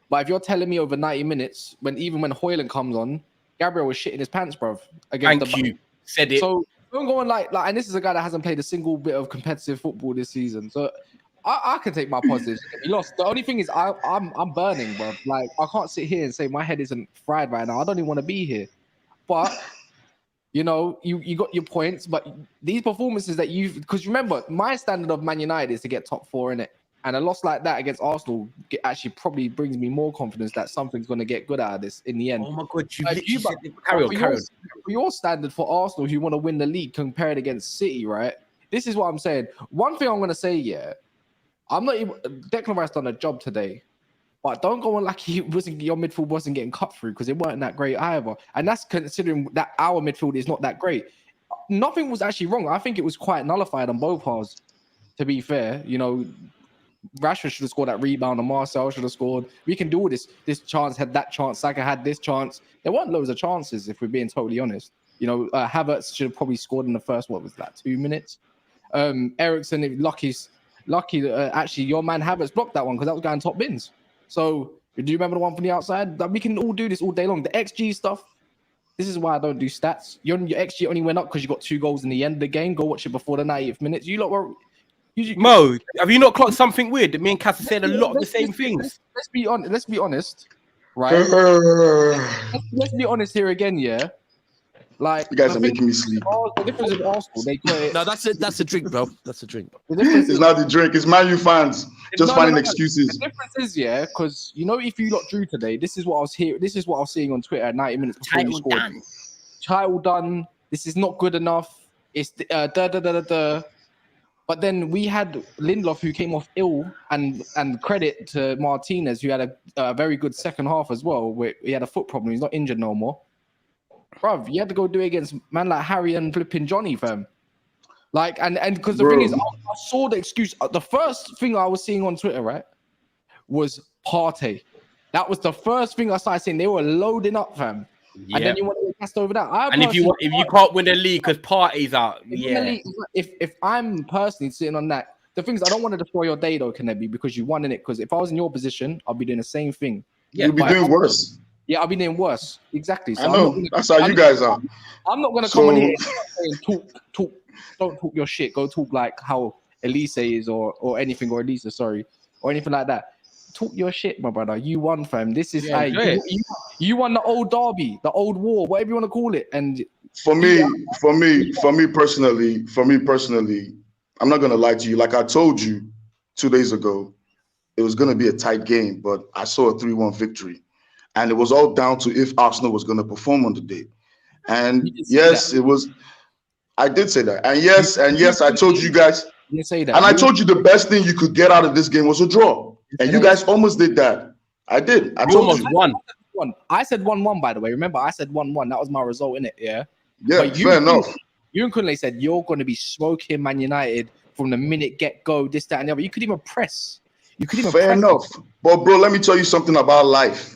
But if you're telling me over 90 minutes, even when Hojlund comes on, Gabriel was shitting his pants, bro. Thank you. Said it. So don't go on like, and this is a guy that hasn't played a single bit of competitive football this season. So I can take my positives. He lost. The only thing is I'm burning, bro. Like I can't sit here and say my head isn't fried right now. I don't even want to be here. But you got your points. But these performances that because remember, my standard of Man United is to get top 4 in it. And a loss like that against Arsenal actually probably brings me more confidence that something's going to get good out of this in the end. Oh my God, carry on. For your standard for Arsenal, if you want to win the league compared against City, right? This is what I'm saying. One thing I'm going to say, I'm not even... Declan Rice done a job today. But don't go on like your midfield wasn't getting cut through because it weren't that great either. And that's considering that our midfield is not that great. Nothing was actually wrong. I think it was quite nullified on both halves, to be fair. You know, Rashford should have scored that rebound, and Marcel should have scored. We can do this. This chance had that chance. Saka had this chance. There weren't loads of chances, if we're being totally honest. You know, Havertz should have probably scored in the first, 2 minutes? Eriksen, lucky actually, your man Havertz blocked that one because that was going top bins. So, do you remember the one from the outside? We can all do this all day long. The XG stuff, this is why I don't do stats. Your XG only went up because you got 2 goals in the end of the game. Go watch it before the 90th minute. You lot were... Mo, have you not clocked something weird? That me and Cass said a lot of the same things. Let's be honest, right? let's be honest here again, yeah? Like, you guys are making me sleep. The difference in Arsenal, they got it. No, that's a drink, bro. That's a drink. It's not the drink. It's Man U fans just finding excuses. The difference is, yeah, because you know, if you lot drew today, this is what I was hearing. This is what I was seeing on Twitter at 90 minutes before you scored. Title done. This is not good enough. It's But then we had Lindelof, who came off ill, and credit to Martinez, who had a very good second half as well. Where he had a foot problem. He's not injured no more. Bruv, you had to go do it against man like Harry and flipping Johnny, fam. Like, and because the thing is, I saw the excuse. The first thing I was seeing on Twitter, right, was Partey. That was the first thing I started seeing. They were loading up, fam. Yeah. And then you want to get passed over that. And if you can't win the league because Partey's out, if I'm personally sitting on that, the thing is, I don't want to destroy your day though, Kanebi, because you won in it. Because if I was in your position, I'll be doing the same thing. Yeah, you'll be doing worse. Yeah, I'll be doing worse. Exactly. So I know. That's how you guys are. I'm not gonna come on here and talk. Don't talk your shit. Go talk like how Elise is or anything, or Elisa, sorry, or anything like that. Talk your shit, my brother. You won, fam. This is you won the old derby, the old war, whatever you want to call it. And for me personally, I'm not gonna lie to you. Like I told you 2 days ago, it was gonna be a tight game, but I saw a 3-1 victory. And it was all down to if Arsenal was going to perform on the day. And yes, it was. I did say that. And yes, I told you guys. You didn't say that. And I told you the best thing you could get out of this game was a draw. And you guys almost did that. I did. I told you. I said 1-1, by the way. Remember, I said 1-1. That was my result, innit? Yeah. Yeah, fair enough. You and Kunle said you're going to be smoking Man United from the minute get-go, this, that, and the other. You could even press. Fair enough. But, bro, let me tell you something about life.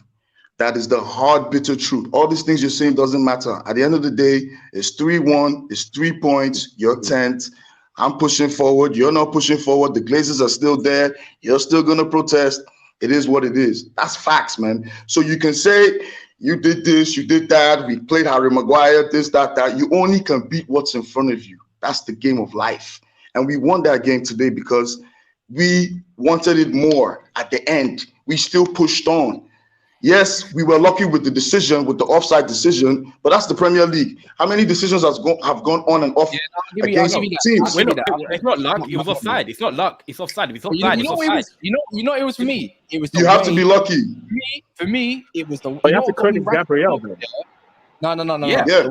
That is the hard, bitter truth. All these things you're saying doesn't matter. At the end of the day, it's 3-1. It's 3 points. You're 10th. I'm pushing forward. You're not pushing forward. The Glazers are still there. You're still going to protest. It is what it is. That's facts, man. So you can say you did this, you did that. We played Harry Maguire, this, that. You only can beat what's in front of you. That's the game of life. And we won that game today because we wanted it more at the end. We still pushed on. Yes, we were lucky with the decision, with the offside decision, but that's the Premier League. How many decisions have gone on and off against teams? It's not luck. It was offside. It's not luck. It's offside. It's offside. You know, it was for me. It was. You have to be lucky. For me, it was the. You have to credit Gabriel. No. Yeah.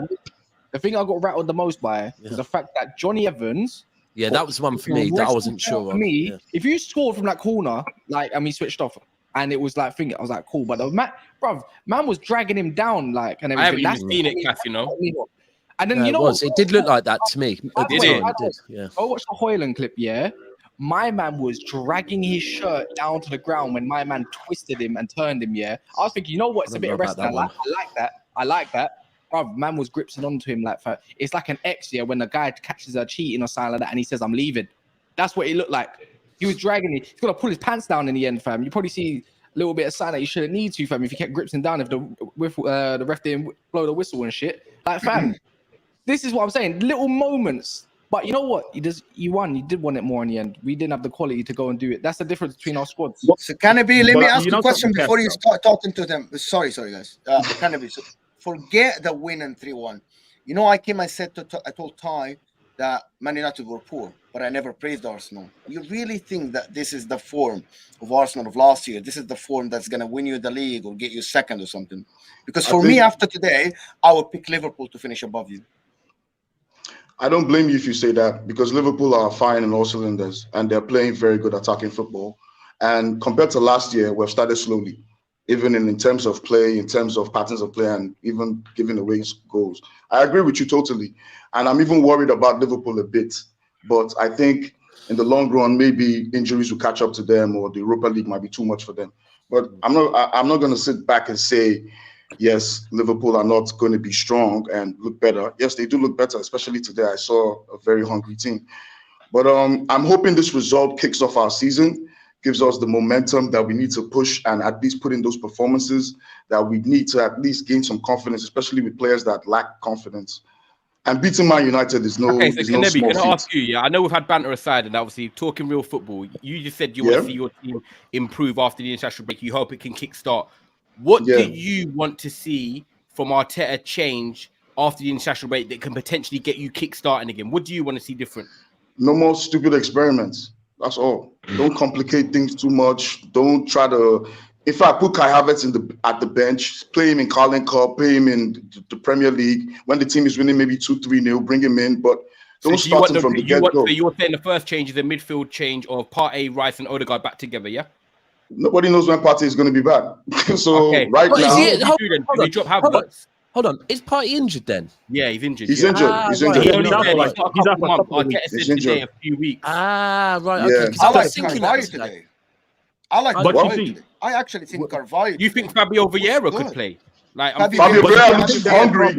The thing I got rattled the most by was the fact that Johnny Evans. Yeah, that was one for me that I wasn't sure of. For me, if you scored from that corner, and we switched off. And it was like, I was like, cool. But the man was dragging him down, like, and everything. I haven't even seen it, Cass, you know. And then, it did look like that to me. Yeah. Go watch the Hojlund clip, yeah? My man was dragging his shirt down to the ground when my man twisted him and turned him, yeah? I was thinking, you know what? It's a bit of wrestling. I like that. Bruv, man was gripping onto him like, it's like an ex, yeah, when the guy catches her cheating or something like that and he says, I'm leaving. That's what it looked like. He was dragging it. He's going to pull his pants down in the end, fam. You probably see a little bit of sign that you shouldn't need to, fam, if you kept gripping down, if the ref didn't blow the whistle and shit. Like, fam, this is what I'm saying. Little moments. But you know what? You won. You did want it more in the end. We didn't have the quality to go and do it. That's the difference between our squads. So, Kanebi, let me ask you a question before you start talking to them. Sorry, guys. Kanebi, so forget the win and 3-1. You know, I told Ty that Man United were poor, but I never praised Arsenal. You really think that this is the form of Arsenal of last year? This is the form that's going to win you the league or get you second or something? Because for me, after today, I would pick Liverpool to finish above you. I don't blame you if you say that, because Liverpool are firing in all cylinders and they're playing very good attacking football. And compared to last year, we've started slowly, even in terms of play, in terms of patterns of play, and even giving away goals. I agree with you totally. And I'm even worried about Liverpool a bit. But I think in the long run, maybe injuries will catch up to them, or the Europa League might be too much for them. But I'm not going to sit back and say, yes, Liverpool are not going to be strong and look better. Yes, they do look better, especially today. I saw a very hungry team. But I'm hoping this result kicks off our season, gives us the momentum that we need to push and at least put in those performances that we need to at least gain some confidence, especially with players that lack confidence. And beating Man United is no, okay, so is no Kanebi, small can I feat. ask you? Yeah, I know we've had banter aside, and obviously talking real football. You just said you want to see your team improve after the international break. You hope it can kickstart. What do you want to see from Arteta change after the international break that can potentially get you kickstarting again? What do you want to see different? No more stupid experiments. That's all. Don't complicate things too much. Don't try to. In fact, put Kai Havertz at the bench, play him in Carling Cup, play him in the Premier League. When the team is winning maybe 2-3-0, bring him in. But don't start him from the get-go. So you're saying the first change is a midfield change of Partey, Rice, and Odegaard back together, yeah? Nobody knows when Partey is going to be back. So right now, Hold on. Is Partey injured then? Yeah, he's injured. He's injured. He's injured. He only said he's got a couple months. Arteta said today a few weeks. Ah, right. Okay. I like Carvalho today. I actually think Carvalho. You think Fabio Vieira could play? Like Fabio Vieira looks hungry.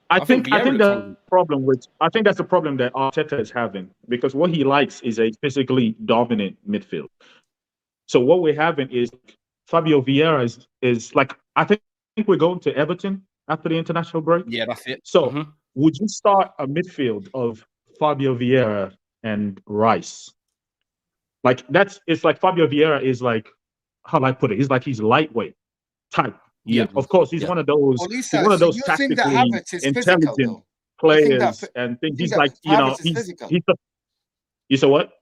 I think the problem with that's the problem that Arteta is having, because what he likes is a physically dominant midfield. So what we're having is Fabio Vieira is like, I think we're going to Everton after the international break. Yeah, that's it. So would you start a midfield of Fabio Vieira and Rice? Like it's like Fabio Vieira is like, how do I put it? He's lightweight type. Yeah, of course, he's one of those. He's one of those tactically intelligent players and things. He's like, he's you said what?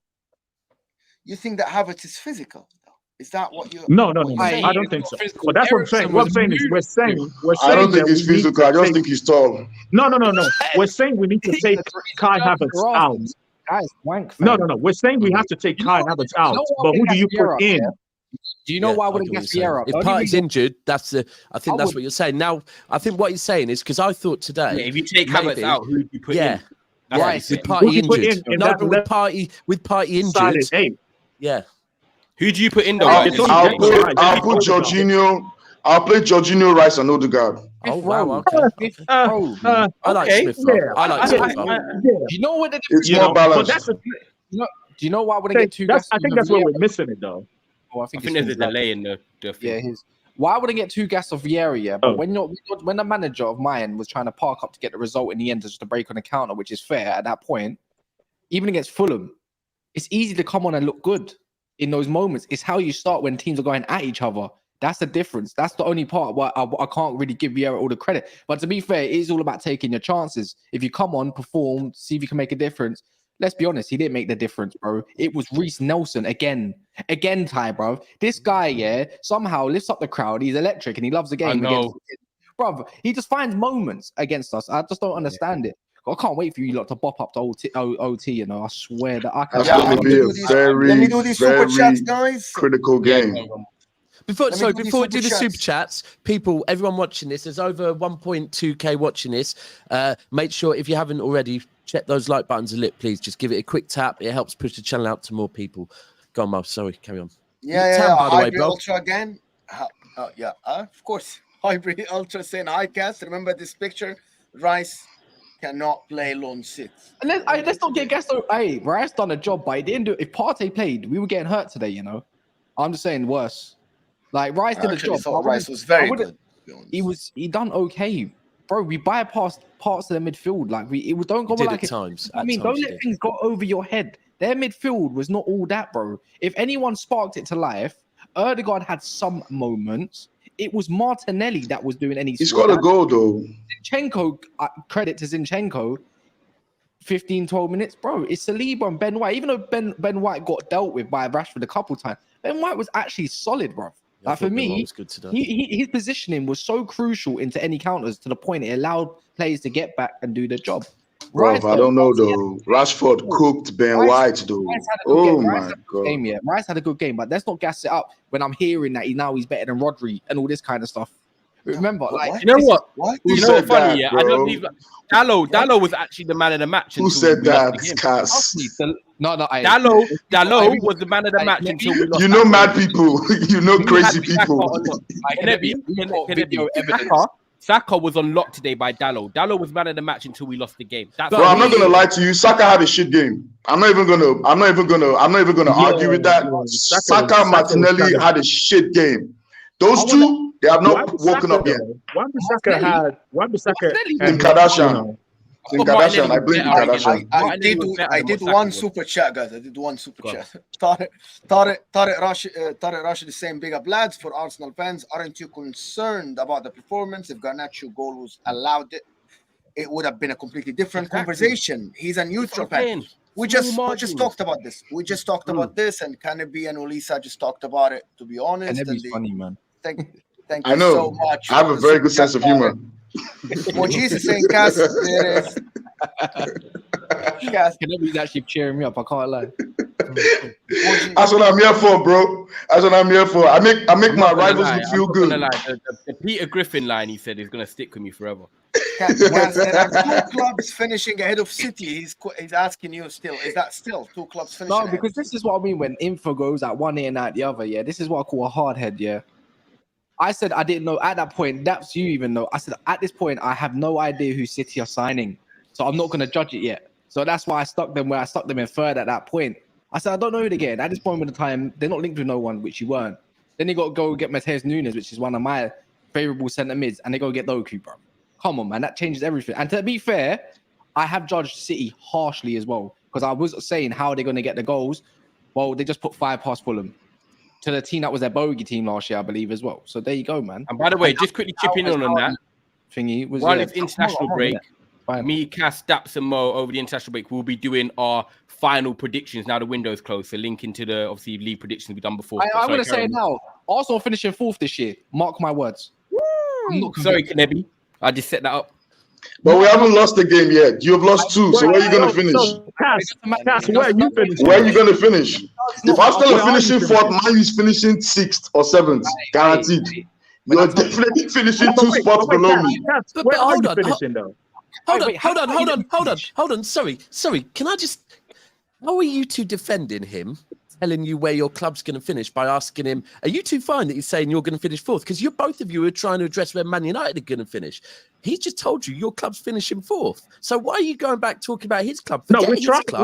You think that Havertz is physical? Is that what you? No. I don't think so. But that's what I'm saying. What I'm saying is, we're saying. I don't think he's physical. I just think he's tall. No. We're saying we need to take Kai Havertz out. No. We're saying we have to take Kai Havertz out. But who do you put in? Do you know why I wouldn't get Vieira? If Partey's injured, I think that's what you're saying. Now, I think what you're saying is, because I thought today, if you take Havertz out, who do you put in? Right, with Partey injured. No, but with Partey injured. Yeah. Who do you put in? I'll put Jorginho. I'll play Jorginho, Rice, and Odegaard. Oh wow! Okay. I like Smith. I like Smith. You know what? It's more balanced. Do you know why I wouldn't get two? I think that's where we're missing it, though. I think there's a delay in the why I wouldn't get two gas off Vieira, yeah? But when a manager of mine was trying to park up to get the result in the end, just to break on the counter, which is fair at that point, even against Fulham, it's easy to come on and look good in those moments. It's how you start when teams are going at each other. That's the difference. That's the only part where I can't really give Vieira all the credit. But to be fair, it is all about taking your chances. If you come on, perform, see if you can make a difference. Let's be honest, he didn't make the difference, bro. It was Reece Nelson again, Ty, bro. This guy, somehow lifts up the crowd. He's electric and he loves the game. Bro, he just finds moments against us. I just don't understand it. I can't wait for you lot to bop up to OT, I swear that I can. That's going to be a very super chats, guys. Critical game. Before we do the super chats, people, everyone watching this, there's over 1.2k watching this. Make sure, if you haven't already, check those like buttons a lit, please. Just give it a quick tap. It helps push the channel out to more people. Go on, Mo. Sorry, carry on. Hybrid Ultra again. Of course. Hybrid Ultra saying hi, cast. Remember this picture? Rice cannot play lone six. And let's not get gassed. Hey, Rice done a job, but he didn't do it. If Partey played, we were getting hurt today, I'm just saying worse. Like Rice did a job. Rice was very good. He done okay, bro. We bypassed parts of the midfield. Like don't go like at times. Don't let things go over your head. Their midfield was not all that, bro. If anyone sparked it to life, Odegaard had some moments. It was Martinelli that was doing any. He's got a goal though. Zinchenko, credit to Zinchenko. 15, 12 minutes, bro. It's Saliba and Ben White. Even though Ben White got dealt with by Rashford a couple times, Ben White was actually solid, bro. Like for me, his positioning was so crucial into any counters to the point it allowed players to get back and do their job. Bro, Rice, I don't know though. Rashford cooked Ben White though. Rice had a good Oh game. Rice my had a good game, god. yeah. Rice had a good game, but let's not gas it up when I'm hearing that he's better than Rodri and all this kind of stuff. Remember, like, You know what? What? Who You know what's said funny? that, Yeah, bro? I don't believe Dallo was actually the man of the match. Who until said we lost that, the game. Cass? Dallo was the man of the match until we lost. You know mad people. You know crazy people. Saka was unlocked today by Dallo. Dallo was man of the match until we lost the game. That's Bro, I'm not gonna lie to you. Saka had a shit game. I'm not even gonna argue with that. Saka Martinelli had a shit game. Those two, they have not woken up yet. Wan Bissaka Kim Kardashian. Kim Kardashian. I blame Kim Kardashian. I did one super chat, guys. I did one super chat. Tariq Rashid is saying, big up lads. For Arsenal fans, aren't you concerned about the performance? If Garnacho goal was allowed, it would have been a completely different conversation. He's a neutral fan. We just talked about this. We just talked about this, and Kanebi and Olisa just talked about it. To be honest, Kanebi's funny, man. Thank you I know. so much. I have a very good sense of humor. Mojis is saying, Cass, there is. Cass. Kanebi's actually cheering me up. I can't lie. That's what I'm here for, bro. That's what I'm here for. I make my rivals feel good. The Peter Griffin line he said is gonna stick with me forever. Cass, there are 2 clubs finishing ahead of City. He's asking you still. Is that still 2 clubs finishing? No, ahead? because this is what I mean when info goes at one ear and out the other. Yeah, this is what I call a hard head. Yeah. I said I didn't know at that point. That's you even know. I said at this point I have no idea who City are signing, so I'm not going to judge it yet. So that's why I stuck them where I stuck them in third at that point. I said I don't know who they're getting. At this point in the time, they're not linked with no one, which you weren't. Then they got to go get Mateus Nunes, which is one of my favourable centre mids, and they go get Doku, bro. Come on, man, that changes everything. And to be fair, I have judged City harshly as well because I was saying how are they going to get the goals. Well, they just put 5 past Fulham. To the team that was their bogey team last year, I believe, as well. So there you go, man. And by the way, just quickly chipping in on that. Thingy was While it's international break, me, Cass, Daps, and Mo over the international break, we'll be doing our final predictions. Now the window's closed, so link into the obviously league predictions we've done before. I'm going to say it now. Arsenal finishing 4th this year. Mark my words. Sorry, Kanebi. I just set that up. But we haven't lost the game yet. You have lost 2. So where are you going to finish? Cass, where are you finishing? Where are you going to finish? If Arsenal are finishing 4th, Man U is finishing 6th or 7th. Guaranteed. You're definitely finishing 2 spots below me. Cass, where are you finishing though? Hold on. Sorry. Can I just... How are you two defending him, telling you where your club's going to finish by asking him, are you two fine that he's saying you're going to finish 4th? Because both of you are trying to address where Man United are going to finish. He just told you your club's finishing 4th. So why are you going back talking about his club? We're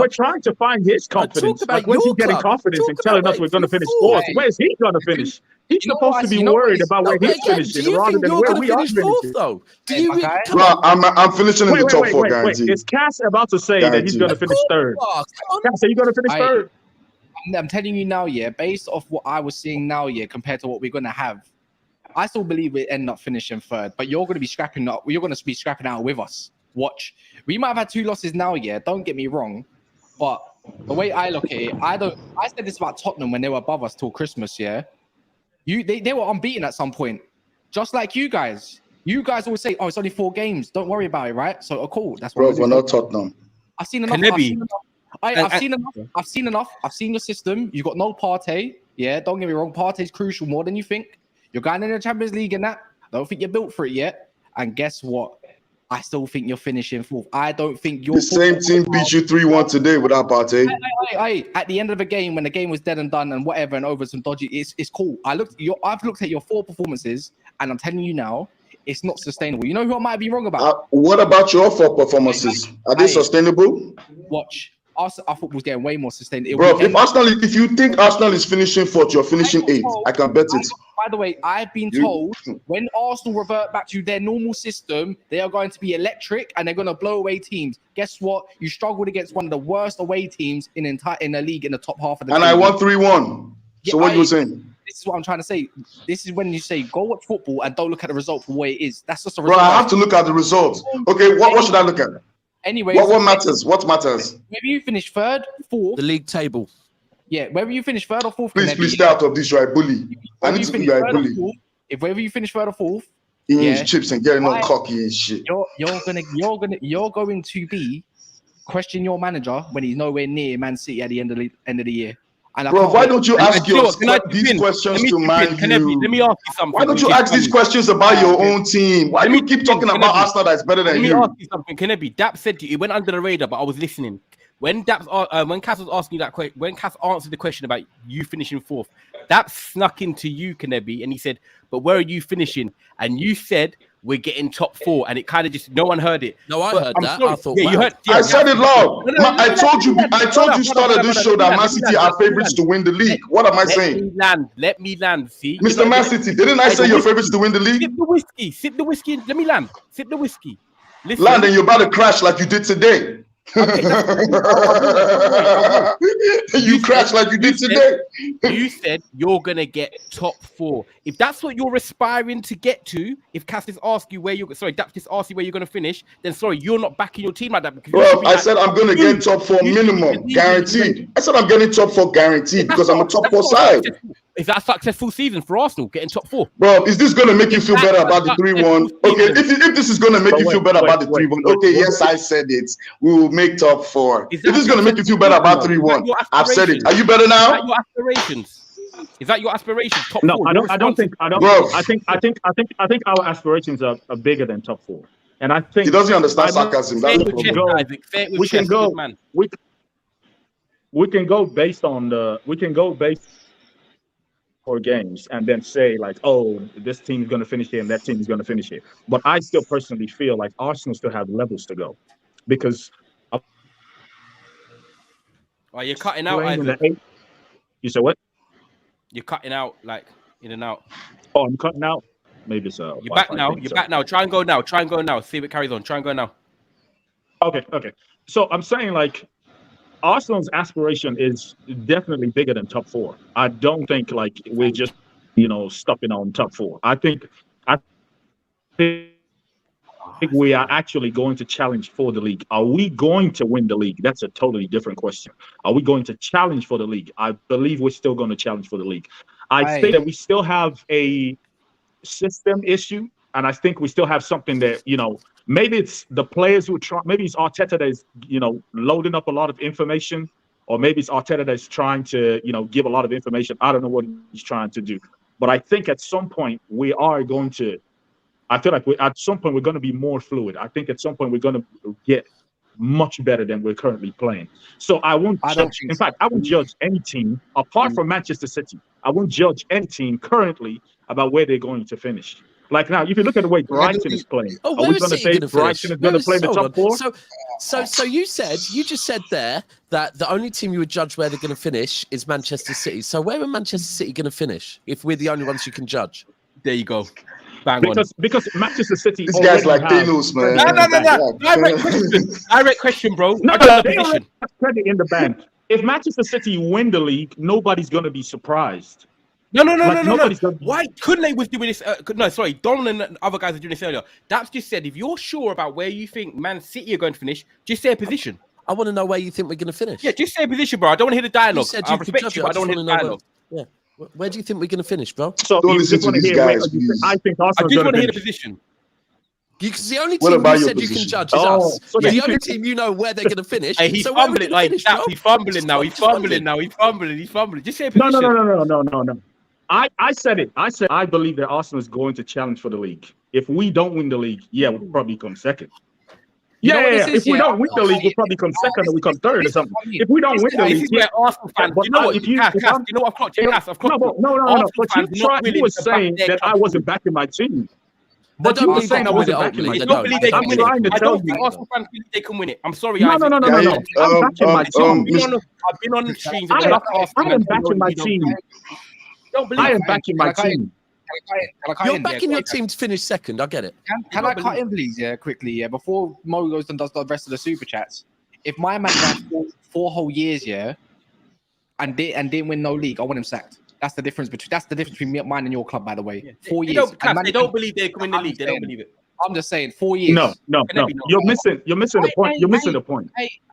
trying to find his confidence. Like, where's he getting confidence in telling us we're going to finish 4th? Where's he going to finish? He's supposed to be worried about where he's finishing rather than where we are finishing. Though? I'm finishing in the top 4, guaranteed. Is Cass about to say that he's going to finish 3rd? Cass, are you going to finish 3rd? I'm telling you now, yeah, based off what I was seeing now, yeah, compared to what we're going to have, I still believe we end up finishing 3rd, but you're going to be scrapping up. You're going to be scrapping out with us. Watch. We might have had 2 losses now, yeah. Don't get me wrong, but the way I look at it, I said this about Tottenham when they were above us till Christmas, yeah. They were unbeaten at some point, just like you guys. You guys always say, "Oh, it's only 4 games. Don't worry about it, right?" So, cool. That's what we're not Tottenham. I've seen enough. I've seen enough. I've seen your system. You got no Partey. Yeah, don't get me wrong. Partey's crucial more than you think. You're going in the Champions League and that. I don't think you're built for it yet. And guess what? I still think you're finishing 4th. I don't think you're... The same team beat you 3-1 today without Partey. At the end of the game, when the game was dead and done and whatever and over some dodgy, it's cool. I've looked at your 4 performances and I'm telling you now, it's not sustainable. You know who I might be wrong about? What about your 4 performances? Are they sustainable? Watch. Our football's getting way more sustainable. Bro, if you think Arsenal is finishing 4th, you're finishing 8th. I can bet it. By the way, I've been told when Arsenal revert back to their normal system, they are going to be electric and they're going to blow away teams. Guess what? You struggled against one of the worst away teams in the league in the top half of the And table. I won 3-1. So what are you saying? This is what I'm trying to say. This is when you say go watch football and don't look at the result for what it is. That's just a result. Bro, I have to look at the results. Okay, what should I look at? Anyway, what matters? What matters? Maybe you finish 3rd, 4th. The league table. Yeah, whether you finish 3rd or 4th. Please stay out of this. You're a bully. I need to be a bully. If whether you finish 3rd or 4th, eating chips and getting all cocky and shit. You're going to be question your manager when he's nowhere near Man City at the end of the year. And Bro, why don't you ask these questions to Man U? Let me ask you something. Why don't you ask these questions about your own team? Why do you keep talking about Arsenal that's better than you? Let me ask you something, Kanebi. Daps said to you, it went under the radar, but I was listening. When Cass was asking you that question, when Cass answered the question about you finishing fourth, Daps snuck into you, Kanebi, and he said, "But where are you finishing?" And you said, "We're getting top 4," and it kind of just no one heard it. No, I heard that. Sorry. I thought, yeah, wow. you heard. I said it loud. I told you started this show that Man City are favorites to win the league. What am I saying? Let me land. See, Mr. Man City, didn't I say you're favorites to win the league? Sip the whiskey. Let me land. Sip the whiskey. Listen. Land, and you're about to crash like you did today. Okay, you crashed like you did today. You said you're gonna get top 4. If that's what you're aspiring to get to, if Cass just asks you where Daps just asks you where you're gonna finish, then sorry, you're not backing your team like that. Bro, I said I'm gonna get top 4 minimum, guaranteed. I said I'm getting top 4 guaranteed because I'm a top 4 side. Is that a successful season for Arsenal, getting top 4? Bro, is this gonna make you feel better about the 3-1? Okay, if this is gonna make you feel better about the 3-1, okay, yes, I said it. We will make top 4. If this is gonna make you feel better about 3-1, I've said it. Are you better now? Is that your aspirations? Is that your aspirations? Top No, 4? I don't think. Bro. I think our aspirations are bigger than top 4, and I think He doesn't understand sarcasm. That's the problem. We can go based on the 4 games and then say like, oh, this team is going to finish here and that team is going to finish here. But I still personally feel like Arsenal still have levels to go because. Oh, you're cutting out, Isaac. You said what? You're cutting out, like in and out. Oh, I'm cutting out. Maybe so. You're back now. You're back now. Try and go now. See if it carries on. Try and go now. Okay. So I'm saying like Arsenal's aspiration is definitely bigger than top 4. I don't think like we're just stopping on top 4. I think we are actually going to challenge for the league. Are we going to win the league? That's a totally different question. Are we going to challenge for the league? I believe we're still going to challenge for the league. I think that we still have a system issue, and I think we still have something that, maybe it's the players who try, maybe it's Arteta that is, loading up a lot of information, or maybe it's Arteta that's trying to, give a lot of information. I don't know what he's trying to do. But I think at some point I feel like at some point we're going to be more fluid. I think at some point we're going to get much better than we're currently playing. So I won't judge any team apart from Manchester City. I won't judge any team currently about where they're going to finish. Like now, if you look at the way Brighton is playing, are we going to say Brighton is going to play the top 4? So you just said there that the only team you would judge where they're going to finish is Manchester City. So where are Manchester City going to finish if we're the only ones you can judge? There you go. Because Manchester City. This guy's like Thanos, man. No. Direct question, bro. No, they don't have credit in the bank. If Manchester City win the league, nobody's going to be surprised. No. Why couldn't they was doing this? Donald and the other guys are doing this earlier. Daps just said, if you're sure about where you think Man City are going to finish, just say a position. I want to know where you think we're going to finish. Yeah, just say a position, bro. I don't want to hear the dialogue. I respect you, but I don't want to hear the dialogue. Yeah. Where do you think we're going to finish, bro? So don't listen to these guys, please. I think I just want to hear the position. Because the only team you said you can judge is us. So the only team you know where they're going to finish. Hey, he's fumbling like that. He's fumbling now. He's fumbling. Just say a position. No. I said it. I said I believe that Arsenal is going to challenge for the league. If we don't win the league, we'll probably come second. If we don't win the league, we'll probably come second or we come third or something. If we don't win the league, Arsenal fans. You know what? I've clocked you. No. But you were saying that I wasn't backing my team. But you were saying I wasn't backing my team. I'm trying to tell you. Arsenal fans believe they can win it. I'm sorry. No. I'm backing my team. I've been on the streams. I am backing my team. I am backing my team. You're backing your team to finish second. I get it. Can I cut in, please? Yeah, quickly. Before Mo goes and does the rest of the super chats. If my man ran 4 whole years, and didn't win no league, I want him sacked. That's the difference between mine and your club, by the way. 4 years. They don't believe they can win the league. They don't believe it. I'm just saying, 4 years. No. You're missing the point. You're missing the point.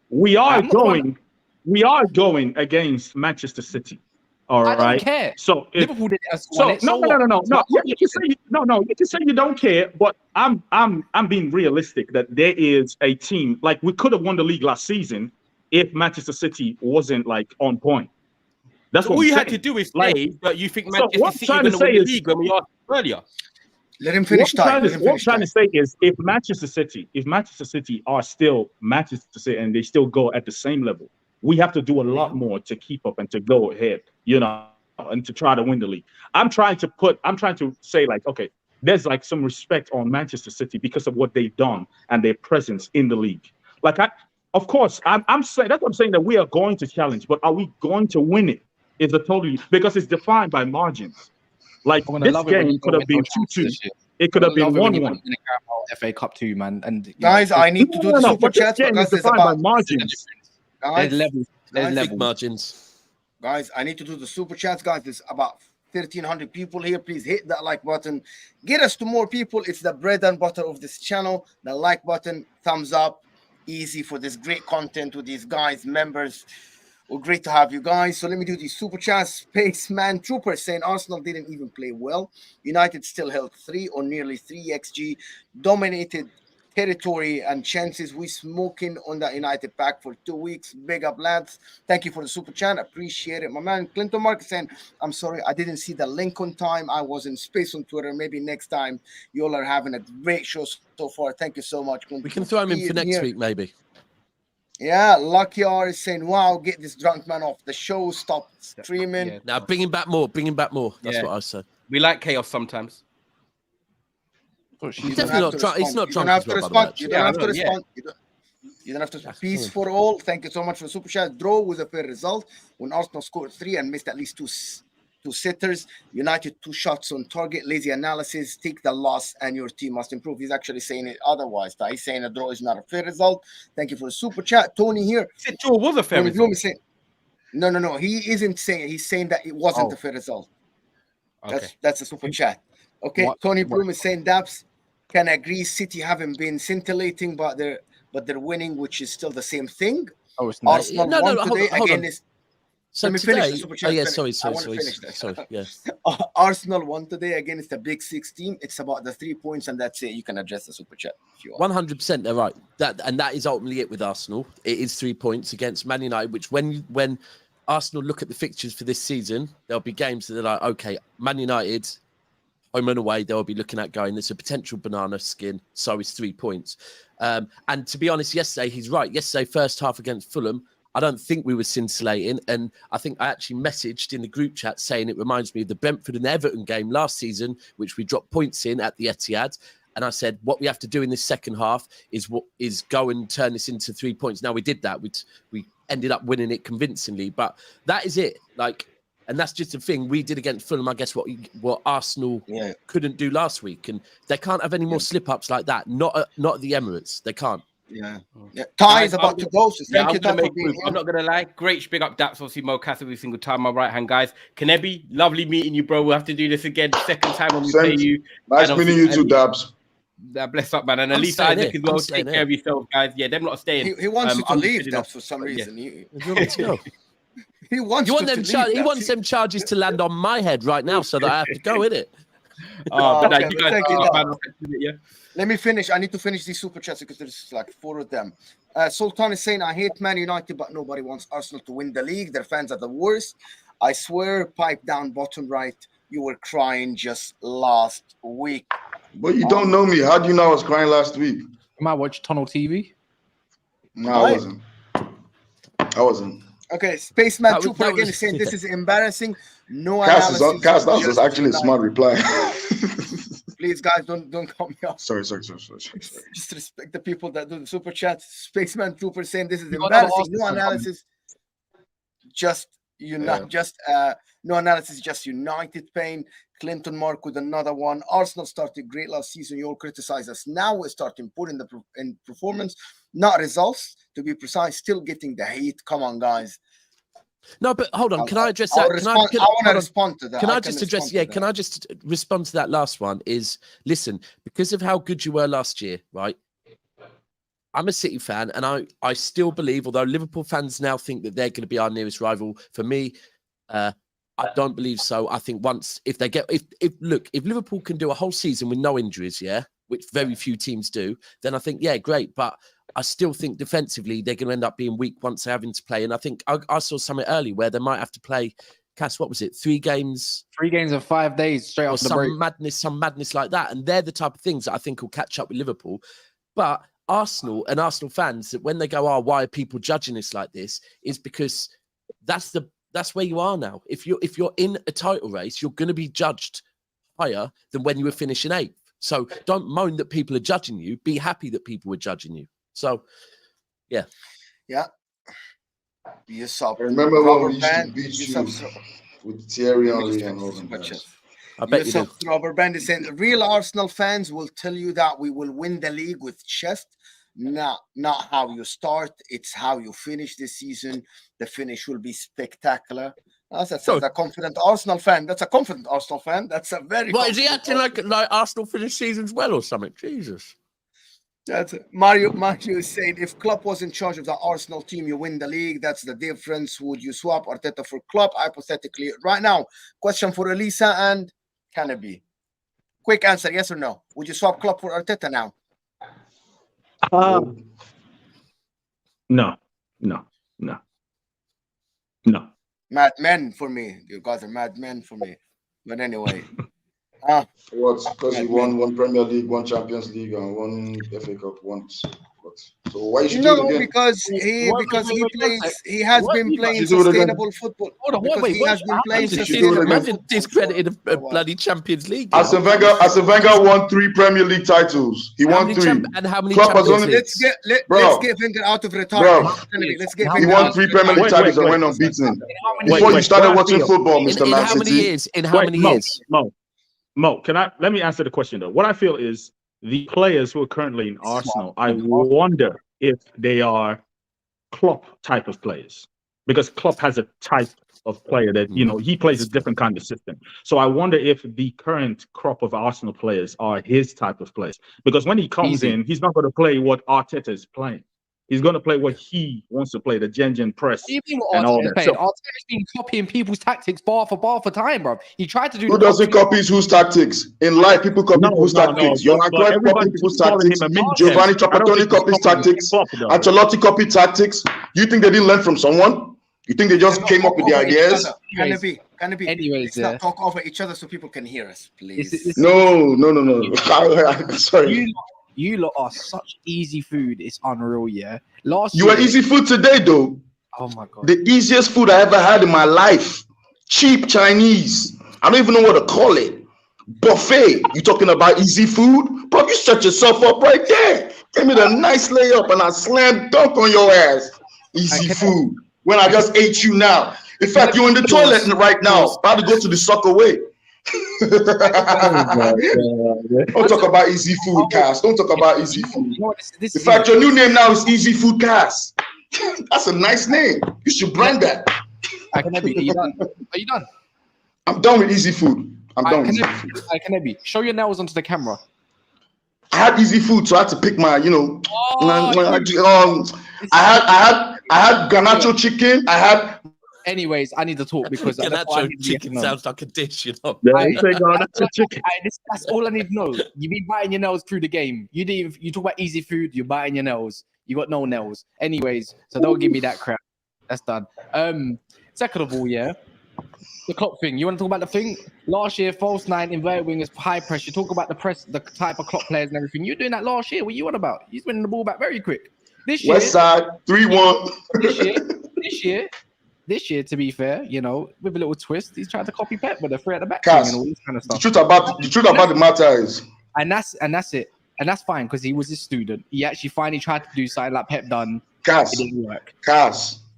We are going against Manchester City. All I right. don't care. So if, Liverpool did it as so one. no. You can say no. You can say you don't care, but I'm being realistic that there is a team like we could have won the league last season if Manchester City wasn't like on point. That's So what all I'm you saying. had to do is Like, say that you think so Manchester what I'm City trying are to going to win say the is league when we asked earlier. Let him finish, Ty. Let him what I'm finish, trying Ty. to say is if Manchester City are still Manchester City and they still go at the same level, we have to do a lot more to keep up and to go ahead, and to try to win the league. I'm trying to say like, okay, there's like some respect on Manchester City because of what they've done and their presence in the league. Like of course, I'm saying that's what I'm saying that we are going to challenge, but are we going to win it? Is a totally because it's defined by margins. Like I'm gonna this love it when you game could don't have win no been champions 2-2. this year. It could I'm have gonna been love it when you 1-1. don't win a Carabao FA Cup too, man. And Guys, I need to do the super But this chats, but game guys, is there's defined by about margins. there's guys, levels. There's guys, levels. Big margins. guys, I need to do the super chats, guys. There's about 1,300 people here. Please hit that like button. Get us to more people. It's the bread and butter of this channel. The like button, thumbs up, easy for this great content with these guys, members. Well, great to have you guys. So let me do these super chats. Spaceman Trooper saying Arsenal didn't even play well. United still held 3 or nearly 3 XG, dominated territory and chances. We smoking on that United pack for 2 weeks. Big up, lads. Thank you for the super chat. Appreciate it. My man Clinton Marcus saying, I'm sorry, I didn't see the link on time. I was in space on Twitter. Maybe next time. You all are having a great show so far. Thank you so much, Clinton. We can throw him in for next week, maybe. Yeah, Lucky R is saying, wow, get this drunk man off the show. Stop streaming. Yeah. Now bring him back more. Bring him back more. That's Yeah. what I said. We like chaos sometimes. He's definitely not drunk. He's not drunk as well, by the way. You don't have to Yeah. respond. You don't have to. Peace for all. Thank you so much for the super chat. Draw was a fair result when Arsenal scored 3 and missed at least two sitters. United 2 shots on target. Lazy analysis. Take the loss and your team must improve. He's actually saying it otherwise. He's saying a draw is not a fair result. Thank you for the super chat. Tony here. Said draw was a fair Tony result. Bloom is saying, no. He isn't saying. He's saying that it wasn't a fair result. Okay. That's a super chat. Okay. What? Tony Bloom is saying Daps can agree City haven't been scintillating, but they're winning, which is still the same thing. Oh, it's not. Arsenal No, won hold today on, hold again. on. Is So let me finish today, the super chat. yeah, Finish. sorry, I want to finish this. sorry, yeah. Arsenal won today against the Big 16. It's about the 3 points, and that's it. You can address the super chat if you want. 100%, they're right. That is ultimately it with Arsenal. It is 3 points against Man United, which when Arsenal look at the fixtures for this season, there'll be games that they're like, okay, Man United, home and away, they'll be looking at going, there's a potential banana skin, so it's 3 points. And to be honest, yesterday, he's right. Yesterday, first half against Fulham, I don't think we were scintillating. And I think I actually messaged in the group chat saying it reminds me of the Brentford and Everton game last season, which we dropped points in at the Etihad. And I said, what we have to do in this second half is go and turn this into 3 points. Now we did that. We ended up winning it convincingly, but that is it. And that's just the thing we did against Fulham. I guess what Arsenal couldn't do last week, and they can't have any more slip-ups like that. Not at the Emirates. They can't. Yeah. Ty is about to go. So thank you, Ty, for being I'm not gonna lie. Great big up Daps. Obviously, Mo Cass every single time. My right hand guys. Kanebi, lovely meeting you, bro. We'll have to do this again. Second time when we play you. Nice meeting you too, Dabs. Bless up, man. And at least Isaac as well. Take care of yourself, guys. Yeah, them not staying. He wants you to leave, Dabs, for some reason. He wants them charges to land on my head right now, so that I have to go in it. Let me finish. I need to finish these super chats because there's like 4 of them. Sultan is saying, I hate Man United, but nobody wants Arsenal to win the league. Their fans are the worst. I swear, pipe down, bottom right. You were crying just last week. But you don't know me. How do you know I was crying last week? Am I watch Tunnel TV? No, I wasn't. Okay, Spaceman Trooper again is saying this is embarrassing. No Cass, analysis. that was actually a smart reply. Please, guys, don't cut me off. Sorry. Just respect the people that do the super chat. Spaceman Trooper saying this is embarrassing. No analysis. No analysis, just United pain. Clinton Mark with another one. Arsenal started great last season. You all criticize us. Now we're starting putting in performance, not results, to be precise. Still getting the hate. Come on, guys. No, but hold on. Can I address that? I want to respond to that. Can I just address? Yeah, can I just respond to that last one? Listen, because of how good you were last year, right? I'm a City fan, and I still believe, although Liverpool fans now think that they're going to be our nearest rival, for me, I don't believe so. I think if Liverpool can do a whole season with no injuries, yeah, which very few teams do, then I think, yeah, great. But I still think defensively they're going to end up being weak once they're having to play. And I think I saw something early where they might have to play, Cass, what was it? 3 games? 3 games in 5 days straight or off the some break. some madness like that. And they're the type of things that I think will catch up with Liverpool. But Arsenal and Arsenal fans, that when they go, why are people judging us like this, is because that's where you are now. If you're in a title race, you're going to be judged higher than when you were finishing 8th. So don't moan that people are judging you. Be happy that people are judging you. So, yeah. Yeah. You saw. Remember when we used to beat you with Thierry Henry and all that? I bet you do. Robert Band is saying real Arsenal fans will tell you that we will win the league with chest, not how you start. It's how you finish this season. The finish will be spectacular. That's a confident Arsenal fan. That's a confident Arsenal fan. That's a very. What is he acting like Arsenal finish seasons well or something? Jesus. That's Mario is saying if Klopp was in charge of the Arsenal team, you win the league. That's the difference. Would you swap Arteta for Klopp? Hypothetically, right now. Question for Elisa and Kanebi. Quick answer, yes or no? Would you swap Klopp for Arteta now? No. Madmen for me. You guys are madmen for me. But anyway. What? Because he won 1 Premier League, 1 Champions League, and 1 FA Cup once. So why should do it again? because he has been playing sustainable football. Wait, he has been playing sustainable. Imagine discredited a bloody Champions League. Arsene Wenger won 3 Premier League titles. He won 3. And how many Klopp has Champions only- Leagues? Let's get Wenger out of retirement. Let's get He Wenger won out 3 of Premier League Wait, titles wait, and wait. went unbeaten. Wait, Before you started wait, watching wait. football, In Mr. Man how many City. years? In how many years? Mo, let me answer the question though. What I feel is the players who are currently in Arsenal, I wonder if they are Klopp type of players, because Klopp has a type of player that, he plays a different kind of system. So I wonder if the current crop of Arsenal players are his type of players, because when he comes in, he's not going to play what Arteta is playing. He's going to play what he wants to play, the gen press and all that. So, Arteta's been copying people's tactics bar for time, bro. He tried to do. Who doesn't copy whose tactics? In life, people copy people's tactics. Johan Cruyff copied people's tactics. Giovanni Trapattoni copies tactics. Ancelotti copied tactics. You think they didn't learn from someone? You think they just came up with the ideas? Kanebi. Anyways, let's not talk over each other so people can hear us, please. No. Sorry. You lot are such easy food. It's unreal, yeah. Last You year, are easy food today, though. Oh my god. The easiest food I ever had in my life. Cheap Chinese. I don't even know what to call it. Buffet. You talking about easy food? Bro, you set yourself up right there. Give me the nice layup and I slam dunk on your ass. Easy food. When I just ate you now. In fact, you're in the toilet right now. About to go to the soccer way. Don't talk about easy food, Cass. Don't talk about easy food. In fact, your new name now is Easy Food Cass. That's a nice name. You should brand that. Are you done? Are you done? I'm done with easy food. I'm done with easy food. Kanebi, show your nails onto the camera. I had easy food, so I had to pick my, I had ganacho chicken. I had. Anyways, I need to talk because ganacho chicken sounds like a dish, That's all I need to know. You be biting your nails through the game. You talk about easy food, you're biting your nails. You got no nails. Anyways, so don't give me that crap. That's done. Second of all, yeah, the Klopp thing. You want to talk about the thing? Last year, false 9, inverted wingers, high press. You talk about the press, the type of Klopp players and everything. You're doing that last year. What you on about? He's winning the ball back very quick. This year, West Side 3-1. This year, to be fair, with a little twist, he's trying to copy Pep with a 3 at the back and all this kind of stuff. The truth about the matter is, and that's it, and that's fine because he was a student. He actually finally tried to do something like Pep done. Cass, it didn't work.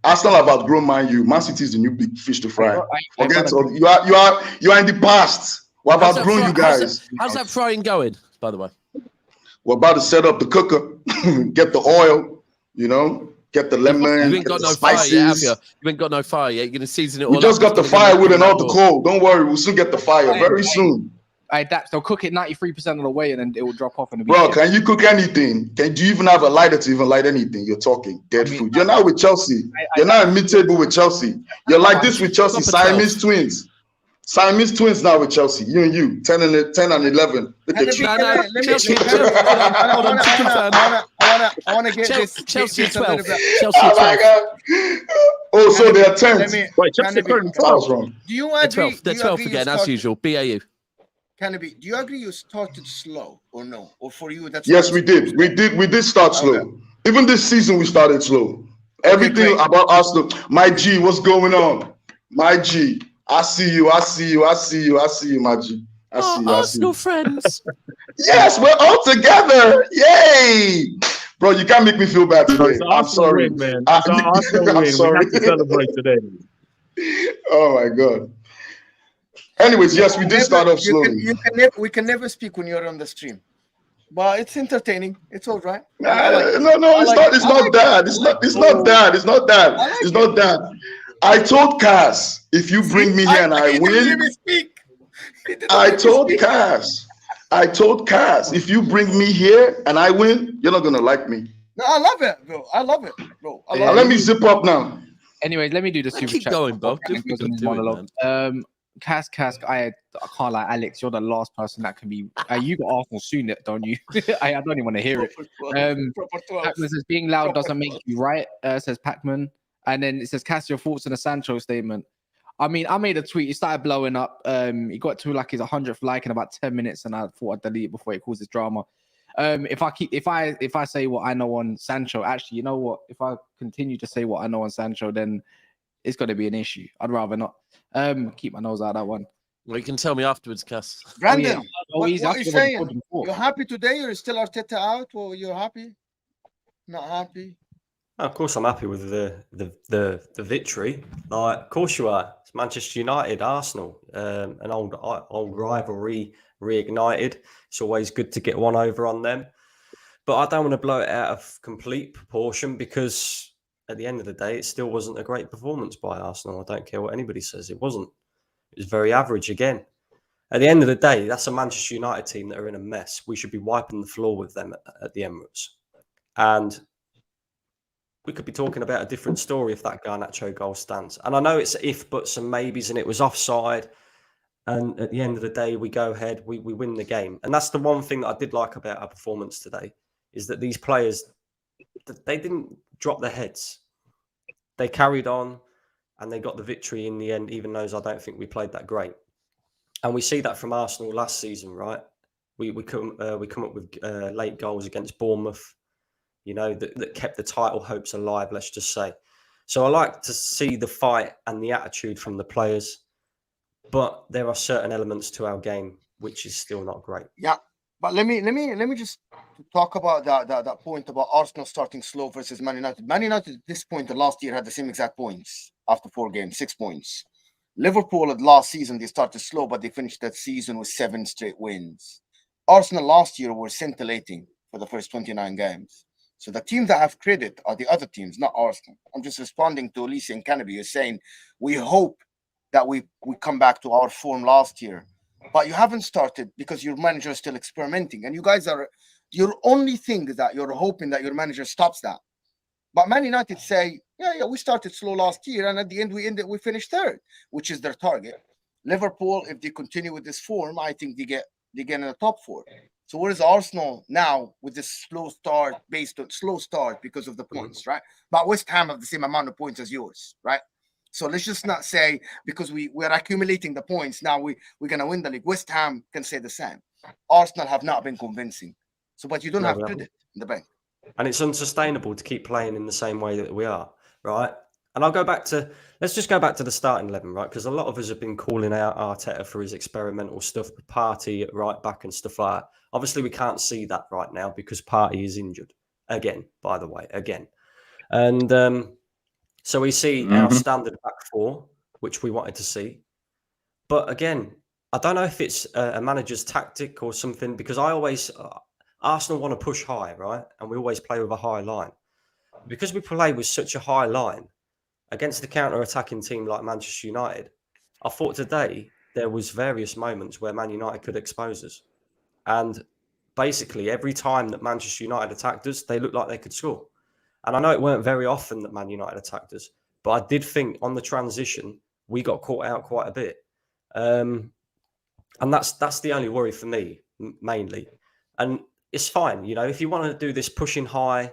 Arsenal about grown Man U. Man City is the new big fish to fry. Forget all. You are in the past. What about grown you guys? How's that frying going, by the way? We're about to set up the cooker, get the oil, get the lemon, you ain't got the no spices. fire yet, have you? You ain't got no fire yet. You're gonna season it all. We just got the firewood and all the coal. Don't worry, we'll soon get the fire very soon. Daps, they'll cook it 93% of the way and then it will drop off. Bro, can you cook anything? Do you even have a lighter to even light anything? You're talking dead food. You're not with Chelsea. You're not in mid-table with Chelsea. You're like this with Chelsea, Siamese twins. Siamese twins now with Chelsea. You and you, 10 and 11. Look at you. Chelsea. I want to get Chelsea this a little 12. bit. Chelsea Oh my 12. God. Oh, so they are 10. Wait, Chelsea currently I was 12. wrong. Do you They're agree? 12. They're do you 12 agree you again, as started- usual. BAU. Kanebi, do you agree you started slow or no? Or for you, that's Yes, we did. We did start slow. Okay. Even this season, we started slow. Everything great. about Arsenal. My G, what's going on? My G, I see you, my G. I see you, my G. I see you. Arsenal friends. Yes, we're all together. Yay! Bro, you can't make me feel bad No, today. it's an I'm Arsenal sorry. win, man. It's an Arsenal I'm win. sorry. We have to celebrate today. Oh my God. Anyways, yes, we did start off slowly. We can never speak when you're on the stream, but it's entertaining. It's all right. No, it's not that. It's not that. I told Cass, if you bring me here and I win, I told Cass, if you bring me here and I win, you're not gonna like me. No, I love it, bro. I love it, bro. Let me zip up now. Anyways, let me do the super Keep chat. going, bro. Cass, I can't lie, Alex. You're the last person that can be. You got Arsenal soon, don't you? I don't even want to hear it. Pacman says being loud doesn't make you right. Says Pacman, and then it says Cass, your thoughts on the Sancho statement. I mean, I made a tweet. It started blowing up. He got to like his 100th like in about 10 minutes, and I thought I'd delete it before it causes drama. If I say what I know on Sancho, actually, you know what? If I continue to say what I know on Sancho, then it's going to be an issue. I'd rather not. Keep my nose out of that one. Well, you can tell me afterwards, Cass. Brandon, what are you That's saying? You're happy today? You're still Arteta out, or you're happy? Not happy? Of course, I'm happy with the victory. Like, of course you are. It's Manchester United, Arsenal, an old rivalry reignited. It's always good to get one over on them, but I don't want to blow it out of complete proportion because at the end of the day, it still wasn't a great performance by Arsenal. I don't care what anybody says. It wasn't. It was very average again. At the end of the day, that's a Manchester United team that are in a mess. We should be wiping the floor with them at the Emirates, and we could be talking about a different story if that Garnacho goal stands. And I know it's if, buts and maybes, and it was offside. And at the end of the day, we go ahead, we win the game. And that's the one thing that I did like about our performance today, is that these players, they didn't drop their heads. They carried on and they got the victory in the end, even though I don't think we played that great. And we see that from Arsenal last season, right? We come up with late goals against Bournemouth, you know, that kept the title hopes alive, let's just say. So I like to see the fight and the attitude from the players, but there are certain elements to our game which is still not great. Yeah, but let me just talk about that point about Arsenal starting slow versus Man United. Man United at this point the last year had the same exact points after 4 games, 6 points. Liverpool at last season they started slow, but they finished that season with 7 straight wins. Arsenal last year were scintillating for the first 29 games. So the teams that have credit are the other teams, not Arsenal. I'm just responding to Elise and Kanebi. You're saying we hope that we come back to our form last year, but you haven't started because your manager is still experimenting, and you guys are your only thing is that you're hoping that your manager stops that. But Man United say, yeah, we started slow last year, and at the end we finished 3rd, which is their target. Liverpool, if they continue with this form, I think they get in the top 4. So where's Arsenal now with this slow start because of the points, right? But West Ham have the same amount of points as yours, right? So let's just not say because we're accumulating the points now we're gonna win the league. West Ham can say the same. Arsenal have not been convincing. So, but you don't have credit in the bank. And it's unsustainable to keep playing in the same way that we are, right? And let's just go back to the starting 11, right? Because a lot of us have been calling out Arteta for his experimental stuff, Partey at right back and stuff like that. Obviously, we can't see that right now because Partey is injured again, by the way, again. And so we see our standard back 4, which we wanted to see. But again, I don't know if it's a manager's tactic or something, because Arsenal want to push high, right? And we always play with a high line. Because we play with such a high line against the counter-attacking team like Manchester United, I thought today there was various moments where Man United could expose us. And basically every time that Manchester United attacked us, they looked like they could score. And I know it weren't very often that Man United attacked us, but I did think on the transition, we got caught out quite a bit. And that's the only worry for me, mainly. And it's fine, you know, if you want to do this pushing high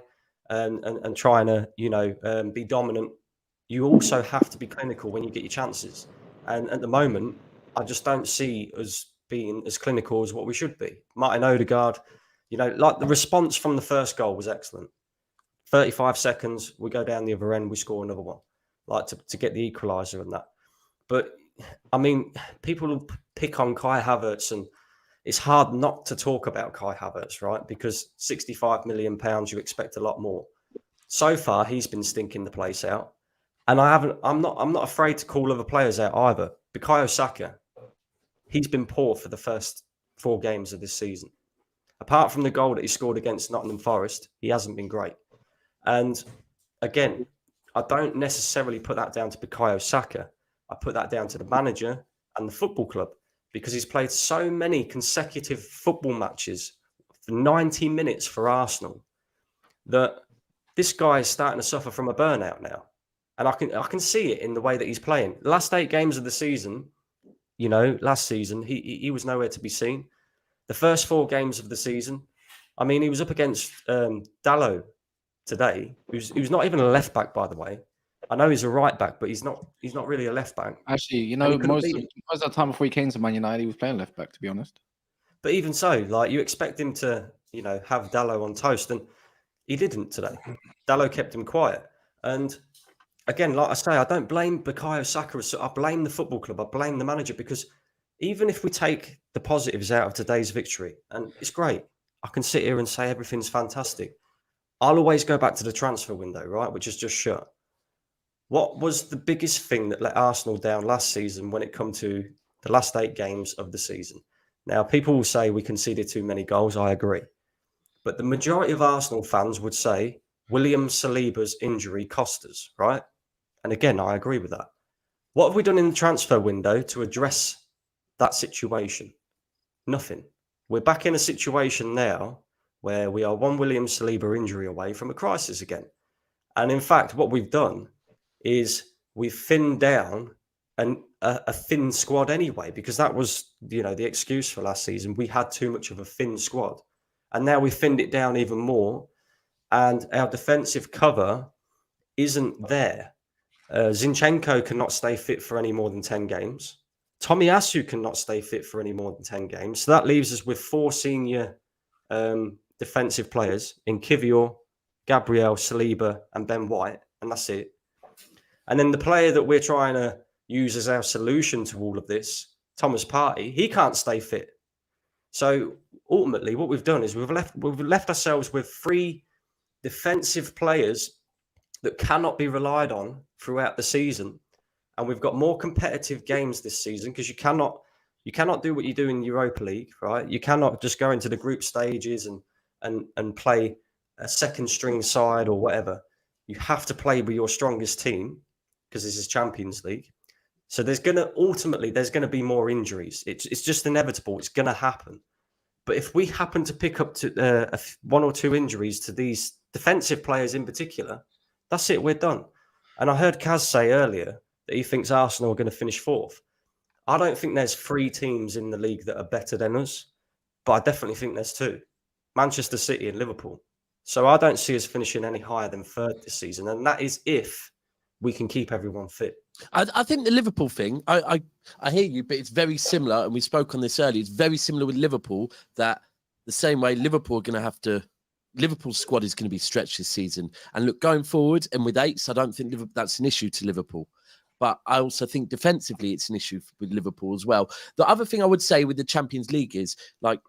and trying to, you know, be dominant, you also have to be clinical when you get your chances. And at the moment, I just don't see us being as clinical as what we should be. Martin Odegaard, you know, like the response from the first goal was excellent. 35 seconds, we go down the other end, we score another one, like to get the equaliser and that. But I mean, people pick on Kai Havertz, and it's hard not to talk about Kai Havertz, right? Because £65 million, you expect a lot more. So far, he's been stinking the place out, and I'm not afraid to call other players out either. Bukayo Saka, he's been poor for the first 4 games of this season. Apart from the goal that he scored against Nottingham Forest, he hasn't been great. And again, I don't necessarily put that down to Bukayo Saka. I put that down to the manager and the football club, because he's played so many consecutive football matches for 90 minutes for Arsenal that this guy is starting to suffer from a burnout now. And I can see it in the way that he's playing. The last 8 games of the season, you know, last season, he was nowhere to be seen. The first 4 games of the season, I mean, he was up against Dalot today, who's not even a left back, by the way. I know he's a right back, but he's not really a left back. Actually, you know, most of the time before he came to Man United, he was playing left back, to be honest. But even so, like, you expect him to, you know, have Dalot on toast, and he didn't today. Dalot kept him quiet. And again, like I say, I don't blame Bukayo Saka. I blame the football club. I blame the manager, because even if we take the positives out of today's victory, and it's great, I can sit here and say everything's fantastic. I'll always go back to the transfer window, right, which is just shut. What was the biggest thing that let Arsenal down last season when it come to the last 8 games of the season? Now, people will say we conceded too many goals. I agree. But the majority of Arsenal fans would say William Saliba's injury cost us, right? And again, I agree with that. What have we done in the transfer window to address that situation? Nothing. We're back in a situation now where we are one William Saliba injury away from a crisis again. And in fact, what we've done is we've thinned down a thin squad anyway, because that was, you know, the excuse for last season. We had too much of a thin squad. And now we've thinned it down even more. And our defensive cover isn't there. Zinchenko cannot stay fit for any more than 10 games. Tomiyasu cannot stay fit for any more than 10 games. So that leaves us with 4 senior defensive players in Kivior, Gabriel, Saliba, and Ben White. And that's it. And then the player that we're trying to use as our solution to all of this, Thomas Partey, he can't stay fit. So ultimately, what we've done is we've left ourselves with 3 defensive players that cannot be relied on throughout the season. And we've got more competitive games this season, because you cannot do what you do in Europa League, right? You cannot just go into the group stages and play a second string side or whatever. You have to play with your strongest team, because this is Champions League. So there's going to be more injuries. It's just inevitable. It's going to happen. But if we happen to pick up to 1 or 2 injuries to these defensive players in particular, that's it. We're done. And I heard Kaz say earlier that he thinks Arsenal are going to finish 4th. I don't think there's 3 teams in the league that are better than us, but I definitely think there's 2. Manchester City and Liverpool. So I don't see us finishing any higher than 3rd this season. And that is if we can keep everyone fit. I think the Liverpool thing, I hear you, but it's very similar. And we spoke on this earlier. It's very similar with Liverpool, that the same way Liverpool's squad is going to be stretched this season. And look, going forward and with 8s, I don't think that's an issue to Liverpool. But I also think defensively, it's an issue with Liverpool as well. The other thing I would say with the Champions League is, like,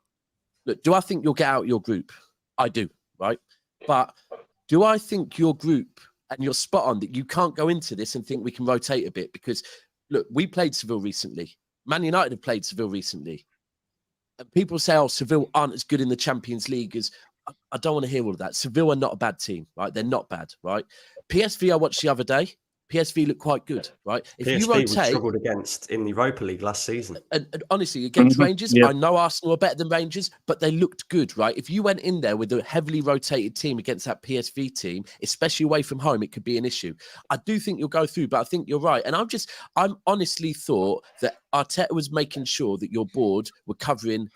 look, do I think you'll get out your group? I do, right? But do I think your group, and you're spot on, that you can't go into this and think we can rotate a bit? Because, look, we played Seville recently. Man United have played Seville recently. And people say, oh, Seville aren't as good in the Champions League as... I don't want to hear all of that. Seville are not a bad team, right? They're not bad, right? PSV I watched the other day. PSV look quite good, right? If you PSV was rotate, struggled against in the Europa League last season. and honestly, against Rangers, Yeah. I know Arsenal are better than Rangers, but they looked good, right? If you went in there with a heavily rotated team against that PSV team, especially away from home, it could be an issue. I do think you'll go through, but I think you're right. And I'm honestly thought that Arteta was making sure that your board were covering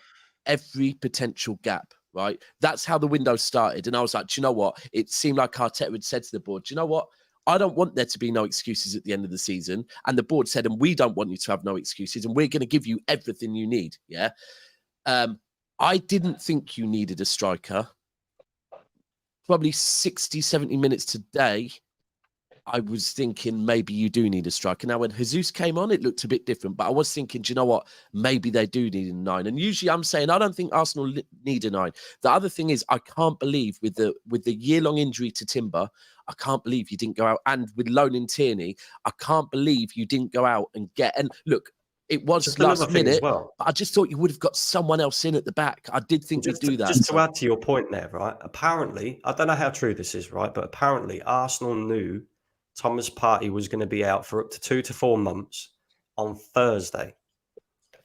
every potential gap, right? That's how the window started. And I was like, do you know what? It seemed like Arteta had said to the board, do you know what? I don't want there to be no excuses at the end of the season. And the board said, and we don't want you to have no excuses. And we're going to give you everything you need. Yeah. I didn't think you needed a striker. Probably 60, 70 minutes today, I was thinking maybe you do need a striker. Now, when Jesus came on, it looked a bit different. But I was thinking, do you know what? Maybe they do need a 9. And usually I'm saying I don't think Arsenal need a 9. The other thing is I can't believe with the year-long injury to Timber, I can't believe you didn't go out. And with loaning Tierney, I can't believe you didn't go out and get... And look, it was Just last another thing minute, as well. but I just thought you would have got someone else in at the back. I did think you'd do that. Just to add to your point there, right? Apparently, I don't know how true this is, right? But apparently Arsenal knew Thomas Partey was going to be out for up to 2 to 4 months on Thursday.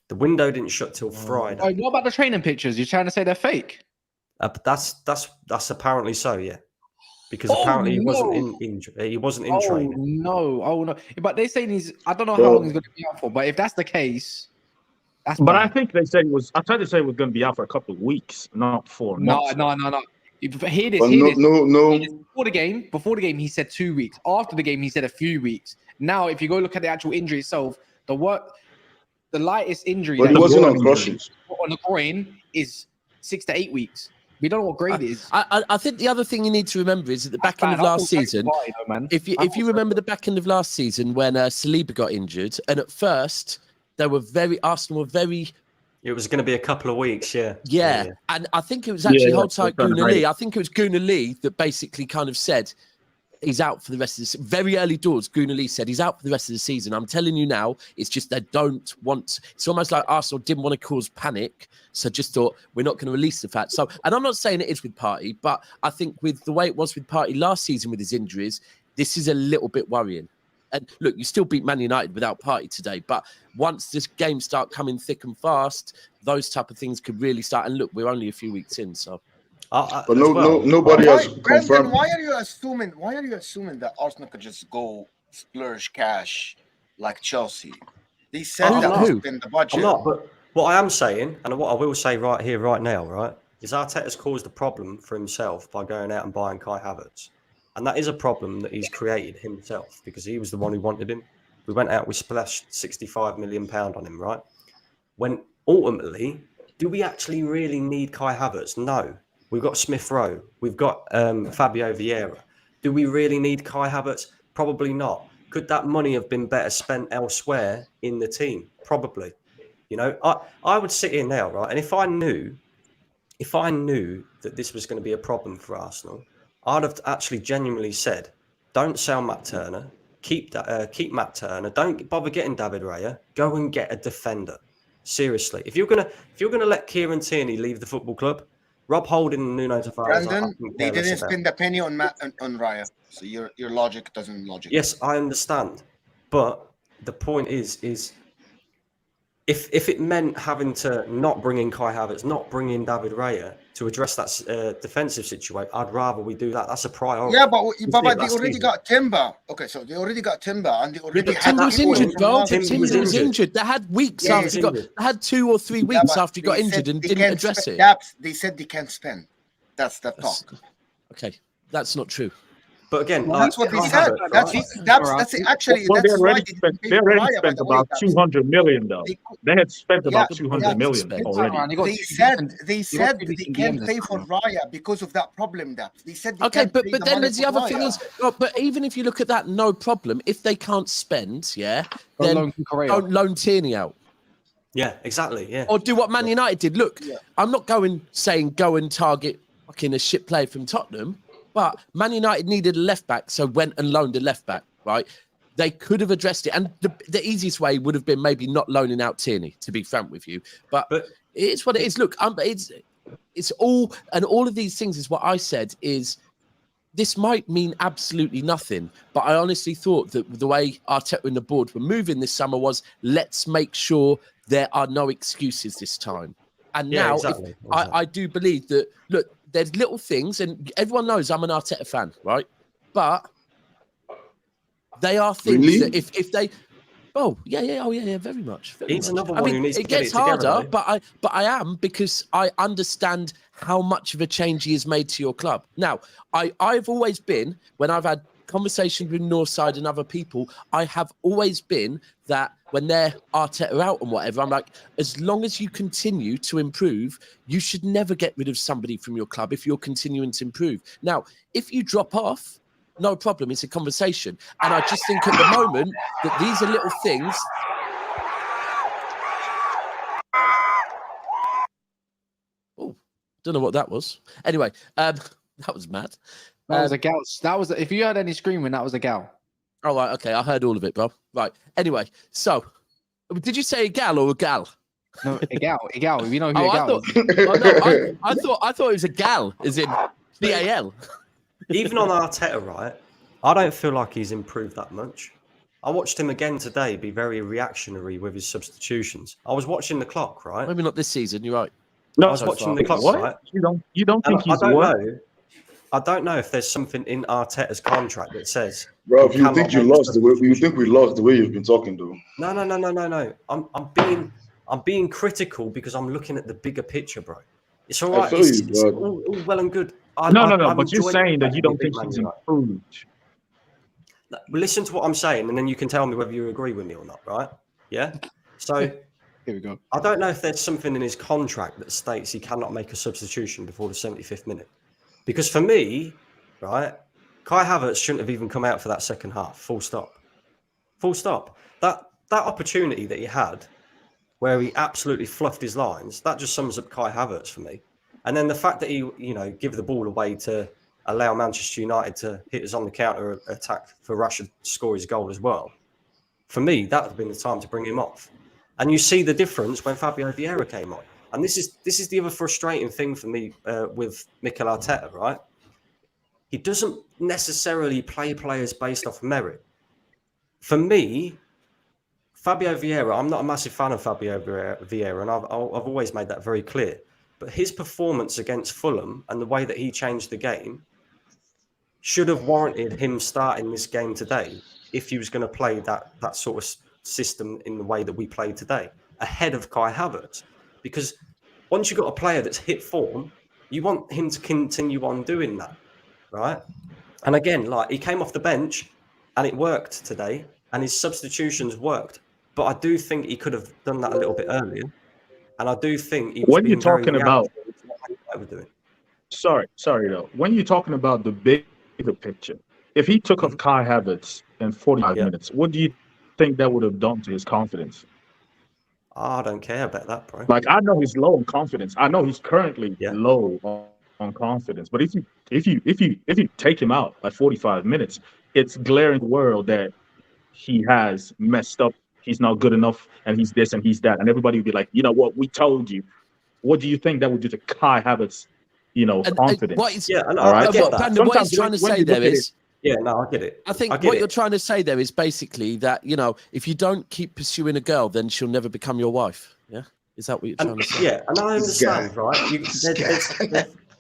The window didn't shut till Friday. Wait, what about the training pictures? You're trying to say they're fake? But that's apparently so, yeah. Because apparently he wasn't in training. Oh no! But they're saying I don't know how Bro. long he's going to be out for. But if that's the case, that's But bad. I think they said I tried to say it was going to be out for a couple of weeks, not 4 months. No. Hear this. But Hear this. no. Before the game, he said 2 weeks. After the game, he said a few weeks. Now, if you go look at the actual injury itself, the lightest injury But that he wasn't got on crutches. on the groin is 6 to 8 weeks. We don't know what grade it is. I think the other thing you need to remember is at the back end of last season, if you remember the back end of last season when Saliba got injured, and at first Arsenal were very... It was going to be a couple of weeks, yeah. Yeah. And I think it was actually hold tight that's Gunnar right. Lee. I think it was Gunnar Lee that basically kind of said he's out for the rest of the very early doors. Gunnar Lee said he's out for the rest of the season. I'm telling you now, it's just they don't want. It's almost like Arsenal didn't want to cause panic, so just thought we're not going to release the fact. So, and I'm not saying it is with Partey, but I think with the way it was with Partey last season with his injuries, this is a little bit worrying. And look, you still beat Man United without Partey today, but once this game start coming thick and fast, those type of things could really start. And look, we're only a few weeks in, so. But nobody has Brendan, confirmed. why are you assuming that Arsenal could just go splurge cash like Chelsea? They said Oh, that no. was in the budget. I'm not, but what I am saying, and what I will say right here, right now, right, is Arteta's caused a problem for himself by going out and buying Kai Havertz. And that is a problem that he's created himself because he was the one who wanted him. We went out, we splashed £65 million on him, right? When ultimately, do we actually really need Kai Havertz? No. We've got Smith Rowe. We've got Fabio Vieira. Do we really need Kai Havertz? Probably not. Could that money have been better spent elsewhere in the team? Probably. You know, I would sit here now, right? And if I knew that this was going to be a problem for Arsenal, I'd have actually genuinely said, don't sell Matt Turner. Keep Matt Turner. Don't bother getting David Raya. Go and get a defender. Seriously. If you're gonna let Kieran Tierney leave the football club, Rob Holding and Nuno Tavares. Brandon, they didn't spend a penny on Raya, so your logic doesn't logic. Yes, I understand, but the point is if it meant having to not bring in Kai Havertz, not bring in David Raya to address that defensive situation, I'd rather we do that. That's a priority. Yeah, but they already got Timber. Okay, so they already got Timber, and they already had Timber was injured, bro. Timber was injured. injured. They had weeks after he got. They had 2 or 3 weeks after he got injured and didn't address it. They said they can't spend. That's the talk. Okay, that's not true. But again, That's what they said. That's it. Actually, Well, that's why they already spent about 200 million, though. They had spent about 200 million already. They said they can't pay for Raya because of that problem. They said they Okay, can't but pay then money there's the for other thing Raya. is, but even if you look at that, no problem. If they can't spend, then don't loan Tierney out. yeah, exactly, yeah. Or do what Man United did. Look, I'm not saying go and target fucking a shit player from Tottenham, but Man United needed a left back, so went and loaned a left back, right? They could have addressed it, and the easiest way would have been maybe not loaning out Tierney, to be frank with you. But it's what it is. Look, it's all, and all of these things is what I said is this might mean absolutely nothing, but I honestly thought that the way Arteta and the board were moving this summer was, let's make sure there are no excuses this time. And Yeah, now exactly. I do believe that, look, there's little things, and everyone knows I'm an Arteta fan, right? But they are things that if they... Oh yeah, very much. He's much. another one who needs to get it harder, together, but I am, because I understand how much of a change he has made to your club. Now, I've always been, when I've had conversations with Northside and other people, I have always been that when they're Arteta out and whatever, I'm like, as long as you continue to improve, you should never get rid of somebody from your club if you're continuing to improve. Now, if you drop off, no problem. It's a conversation. And I just think at the moment that these are little things. Oh, don't know what that was. Anyway, that was mad. That was a gal. That was, if you heard any screaming, that was a gal. Oh, right. Okay. I heard all of it, bro. Right. Anyway, so did you say a gal or a gal? No, a gal. You know who a gal is. I thought it was a gal, as in GAL. Even on Arteta, right? I don't feel like he's improved that much. I watched him again today be very reactionary with his substitutions. I was watching the clock, right? Maybe not this season. You're right. No, I was watching the clock, what? right? You don't think he's I don't know if there's something in Arteta's contract that says. Bro, if you think you lost the way you think we lost the way you've been talking, though. No. I'm being critical because I'm looking at the bigger picture, bro. It's all right. It's all well and good. No. But you're saying that you don't think he's improved. Listen to what I'm saying, and then you can tell me whether you agree with me or not, right? Yeah. So here we go. I don't know if there's something in his contract that states he cannot make a substitution before the 75th minute. Because for me, right, Kai Havertz shouldn't have even come out for that second half. Full stop. Full stop. That opportunity that he had, where he absolutely fluffed his lines, that just sums up Kai Havertz for me. And then the fact that he, give the ball away to allow Manchester United to hit us on the counter attack for Rashford to score his goal as well. For me, that would have been the time to bring him off. And you see the difference when Fabio Vieira came on. And this is the other frustrating thing for me with Mikel Arteta, right? He doesn't necessarily play players based off merit. For me, Fabio Vieira, I'm not a massive fan of Fabio Vieira, and I've always made that very clear. But his performance against Fulham and the way that he changed the game should have warranted him starting this game today if he was going to play that sort of system in the way that we played today, ahead of Kai Havertz. Because once you've got a player that's hit form, you want him to continue on doing that, right? And again, like, he came off the bench and it worked today, and his substitutions worked. But I do think he could have done that a little bit earlier. And I do think he was when you're talking about sorry though, when you're talking about the bigger picture, if he took off Kai Havertz in 45 minutes, what do you think that would have done to his confidence? I don't care about that, bro. Like, I know he's low on confidence. I know he's currently low on confidence. But if you take him out at 45 minutes, it's glaring the world that he has messed up. He's not good enough, and he's this and he's that, and everybody would be like, you know what, we told you. What do you think that would do to Kai Havertz, confidence? I get that. What he's trying to say there is, I get it. I think what you're trying to say there is basically that, if you don't keep pursuing a girl, then she'll never become your wife. Yeah, is that what you're trying to say? Yeah, and I understand, right?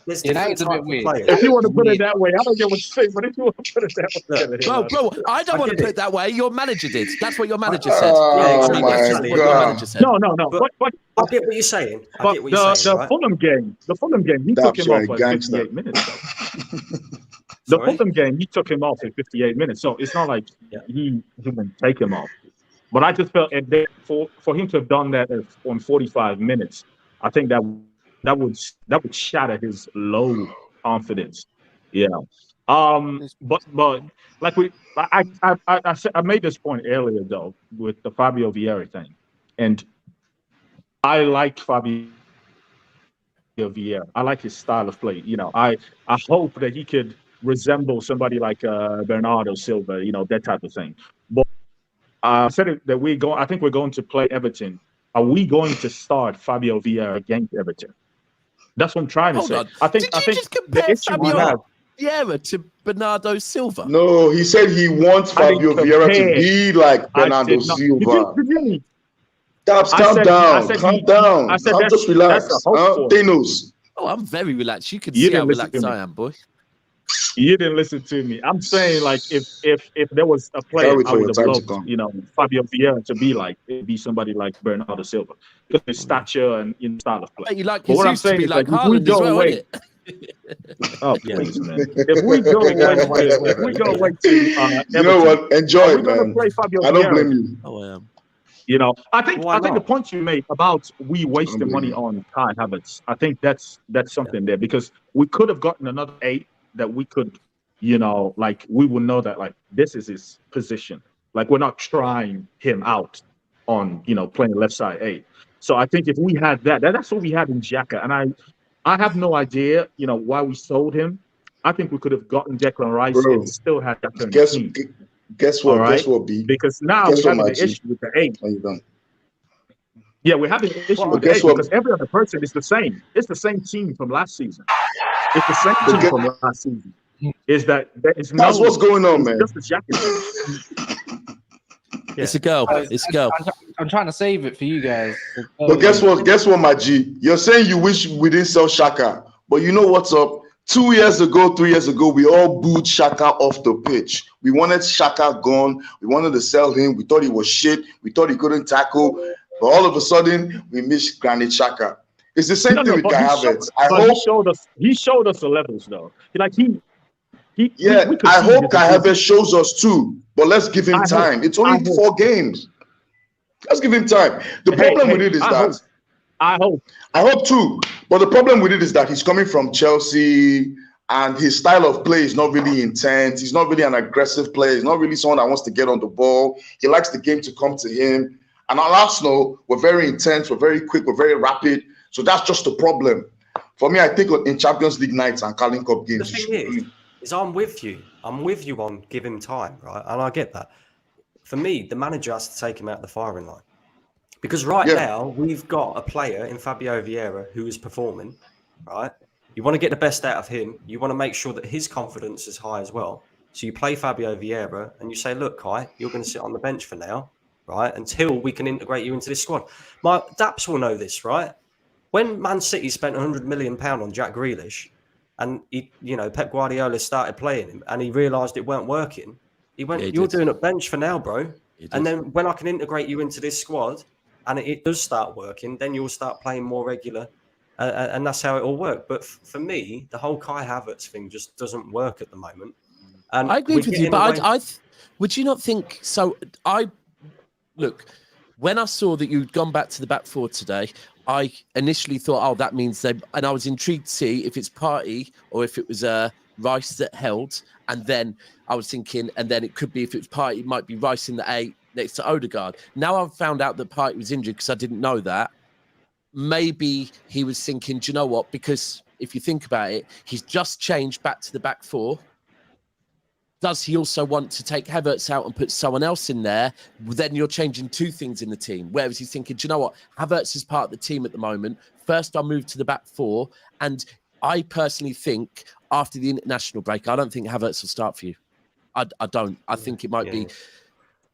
There's United's a bit weird. If you want to put it that way, I don't get what you're saying, but if you want to put it that way, bro, I don't want to put it that way. Your manager did. That's what your manager said. Exactly. No. But I get what you're saying. The Fulham game, he took him off at 58 minutes. The Fulham game, he took him off at 58 minutes. So it's not like he didn't take him off. But I just felt for him to have done that on 45 minutes, I think that would shatter his low confidence. But like I made this point earlier though with the Fabio Vieira thing, and I like Fabio Vieira. I like his style of play. I hope that he could resemble somebody like Bernardo Silva, that type of thing. But I said that I think we're going to play Everton. Are we going to start Fabio Vieira against Everton? That's what I'm trying to say. On. I think just compare the issue we have. Vieira to Bernardo Silva? No, he said he wants I didn't Fabio Vieira to compare. be like I Bernardo did not. Silva. Did you? Daps, I calm said down. I said Just that's relax. a hope for him. Thanos. Oh, I'm very relaxed. You can You see how didn't listen relaxed to me. I am, boy. You didn't listen to me. I'm saying, like, if there was a Can't player wait I for your would have time to loved, come. you know, Fabio Vieira to be like, it'd be somebody like Bernardo Silva because his stature and style of play. You like But what I'm Jesus to saying be is, like like, if we Haaland as go well, away, isn't it? oh please, man, if we go away to You know Everton, what? Enjoy are we it, going to man. play Fabio I don't Vieira? blame you. Oh, I am. You know, I think Why the not? point you made about we I don't wasting blame money you. on Kai Havertz, I think that's something there because we could have gotten another 8 that we could, you know, like we will know that like this is his position. Like we're not trying him out on, you know, playing left side 8. So I think if we had that's what we had in Xhaka, and I have no idea, you know, why we sold him. I think we could have gotten Declan Rice Bro, and still had Xhaka in the guess team. guess All what? right, Guess what, B? because now Guess we're what, having my the G? issue with the 8. When you done? Yeah, we're having an issue Well, with the guess 8 what? because every other person is the same. It's the same team from last season. It's the same But team get, from last season. Is that there is that's no? what's going on, It's man. just a Xhaka thing. It's a girl. It's a girl. I'm trying to save it for you guys. But guess what? Guess what, my G? You're saying you wish we didn't sell Shaka, but you know what's up? 2 years ago, 3 years ago, we all booed Shaka off the pitch. We wanted Shaka gone. We wanted to sell him. We thought he was shit. We thought he couldn't tackle. But all of a sudden, we miss Granit Shaka. It's the same thing with but Kai he showed, Havertz. he showed us the levels though. Like yeah, we could I see hope his Kai Havertz improvement. shows us too. But let's give him I hope. time. It's I only hope. 4 games. Let's give him time. The problem with it is that I hope. I hope too. But the problem with it is that he's coming from Chelsea and his style of play is not really intense. He's not really an aggressive player. He's not really someone that wants to get on the ball. He likes the game to come to him. And at Arsenal, we're very intense, we're very quick, we're very rapid. So that's just the problem. For me, I think in Champions League nights and Carling Cup The games, thing is I'm with you. I'm with you on give him time, right? And I get that. For me, the manager has to take him out of the firing line. Because now, we've got a player in Fabio Vieira who is performing, right? You want to get the best out of him. You want to make sure that his confidence is high as well. So you play Fabio Vieira and you say, look, Kai, you're going to sit on the bench for now, right? Until we can integrate you into this squad. My Daps will know this, right? When Man City spent £100 million on Jack Grealish and Pep Guardiola started playing him and he realised it weren't working, he went, you're doing a bench for now, bro. And then when I can integrate you into this squad and it does start working, then you'll start playing more regular. And that's how it all worked. But for me, the whole Kai Havertz thing just doesn't work at the moment. And I agree with you, but would you not think so? Look, when I saw that you'd gone back to the back 4 today, I initially thought, oh, that means and I was intrigued to see if it's Partey or if it was Rice that held. And then I was thinking, and then it could be if it's Partey, it might be Rice in the 8 next to Odegaard. Now I've found out that Partey was injured because I didn't know that. Maybe he was thinking, do you know what? Because if you think about it, he's just changed back to the back 4. Does he also want to take Havertz out and put someone else in there? Then you're changing 2 things in the team. Whereas he's thinking, do you know what? Havertz is part of the team at the moment. First, I'll move to the back 4. And I personally think after the international break, I don't think Havertz will start for you. I don't. I think it might be.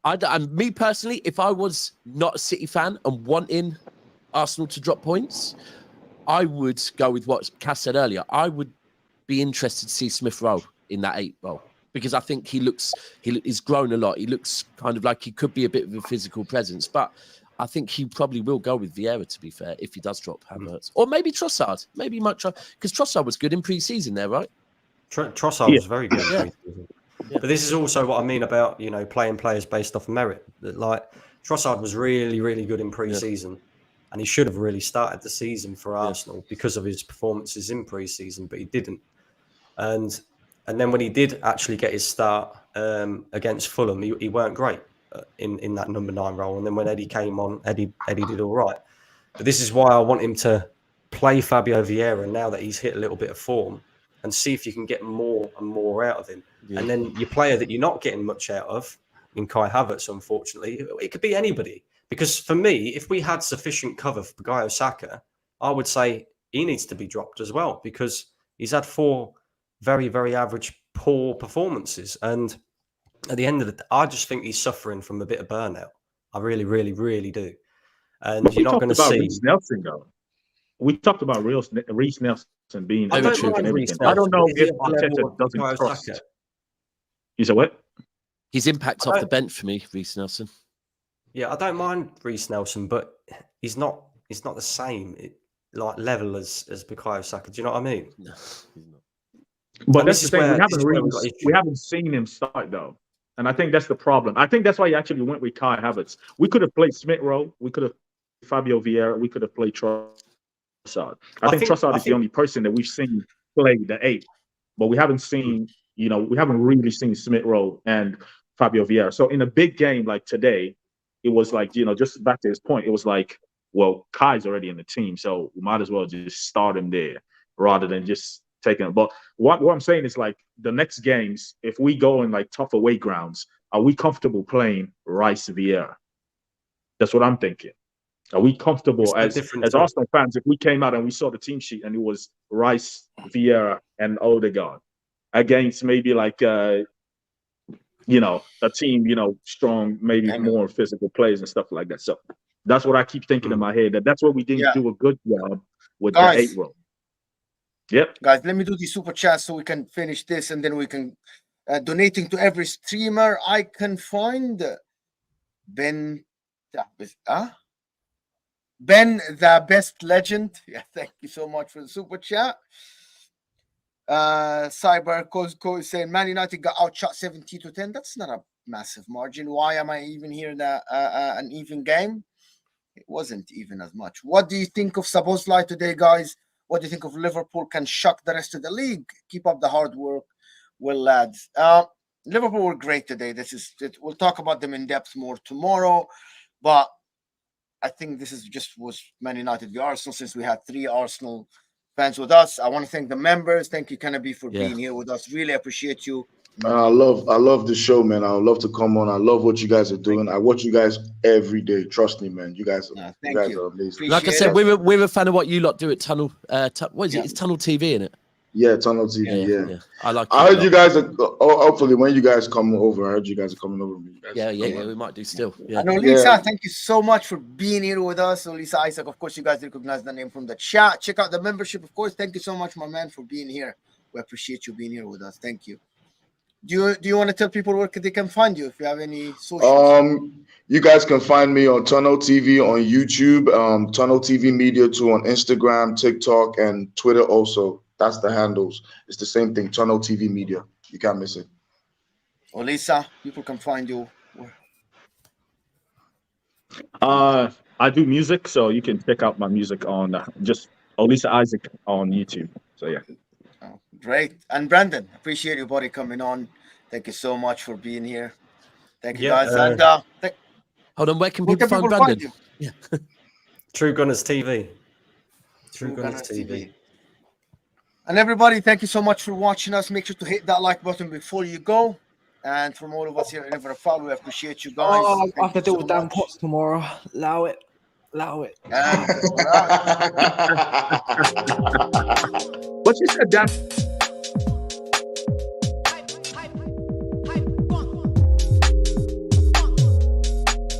And me personally, if I was not a City fan and wanting Arsenal to drop points, I would go with what Cass said earlier. I would be interested to see Smith Rowe in that 8 role because I think he's grown a lot. He looks kind of like he could be a bit of a physical presence, but I think he probably will go with Vieira, to be fair, if he does drop Havertz. Or maybe Trossard. Maybe he might try, because Trossard was good in pre-season there, right? Trossard was very good in pre-season. Yeah. But this is also what I mean about, playing players based off merit. Like, Trossard was really, really good in pre-season. And he should have really started the season for Arsenal because of his performances in pre-season, but he didn't. And then when he did actually get his start against Fulham, he weren't great in that number 9 role. And then when Eddie came on, Eddie did all right. But this is why I want him to play Fabio Vieira now that he's hit a little bit of form and see if you can get more and more out of him. Yeah. And then your player that you're not getting much out of, in Kai Havertz, unfortunately, it could be anybody. Because for me, if we had sufficient cover for Bukayo Saka, I would say he needs to be dropped as well because he's had 4 very, very average, poor performances. And at the end of the day, I just think he's suffering from a bit of burnout. I really, really, really do. And But you're not going to see. Reece Nelson, though. We talked about Reece Nelson being I don't and mind Reece everything. I don't know Nelson, if but is he at the level Arteta of doesn't Bukayo trust. Saka? You said what? His impact's off the bench for me, Reece Nelson. Yeah, I don't mind Reece Nelson, but he's not the same level as Bukayo Saka. Do you know what I mean? No, he's not. But And that's this the is thing. where We haven't seen him start though, and I think that's the problem. I think that's why he actually went with Kai Havertz. We could have played Smith Rowe. We could have Fabio Vieira. We could have played Trossard. I think Trossard is the only person that we've seen play the 8, but we haven't seen. We haven't really seen Smith Rowe and Fabio Vieira. So in a big game like today, it was like, just back to his point, it was like, well, Kai's already in the team, so we might as well just start him there rather than just taking him. But what I'm saying is, like, the next games, if we go in like tough away grounds, are we comfortable playing Rice Vieira? That's what I'm thinking. Are we comfortable as Arsenal fans if we came out and we saw the team sheet and it was Rice, Vieira, and Odegaard against maybe like a team, strong, maybe more physical players and stuff like that. So that's what I keep thinking in my head. That's what we didn't do a good job with the 8 row. Yep. Guys, let me do the super chat so we can finish this, and then we can donating to every streamer. I can find Ben, the best legend. Yeah, thank you so much for the super chat. Cyber Cosco is saying Man United got outshot 70-10. That's not a massive margin. Why am I even here in an even game? It wasn't even as much. What do you think of Szoboszlai today, guys? What do you think of Liverpool can shock the rest of the league? Keep up the hard work. Well, lads. Liverpool were great today. We'll talk about them in depth more tomorrow. But I think this was Man United v Arsenal, since we had 3 Arsenal fans with us. I want to thank the members. Thank you, Kanebi, for being here with us. Really appreciate you. I love the show, man. I would love to come on. I love what you guys are doing. I watch you guys every day. Trust me, man. You guys are amazing. Like I said, we're a fan of what you lot do at Tunnel. What is it? It's Tunnel TV, isn't it? Yeah, Tunnel TV. Yeah. I heard you guys are. Hopefully, when you guys come over, I heard you guys are coming over. Yeah. We might do still. Yeah. And Lisa, thank you so much for being here with us. So Lisa Isaac, of course, you guys recognize the name from the chat. Check out the membership, of course. Thank you so much, my man, for being here. We appreciate you being here with us. Thank you. Do you want to tell people where they can find you if you have any social? You guys can find me on Tunnel TV on YouTube, Tunnel TV Media 2 on Instagram, TikTok, and Twitter also. That's the handles. It's the same thing, Tunnel TV Media. You can't miss it. Lisa, people can find you. I do music, so you can check out my music on just Olisa Isaac on YouTube. So yeah. Oh, great. And Brandon, appreciate you, buddy, coming on. Thank you so much for being here. Thank you, guys. And hold on, where can people find Brandon? Yeah. True Gunners TV. True Gunners TV. And everybody, thank you so much for watching us. Make sure to hit that like button before you go. And from all of us here at Never a Foul, we appreciate you guys. I have to deal with damn pots tomorrow. Allow it. But you said that.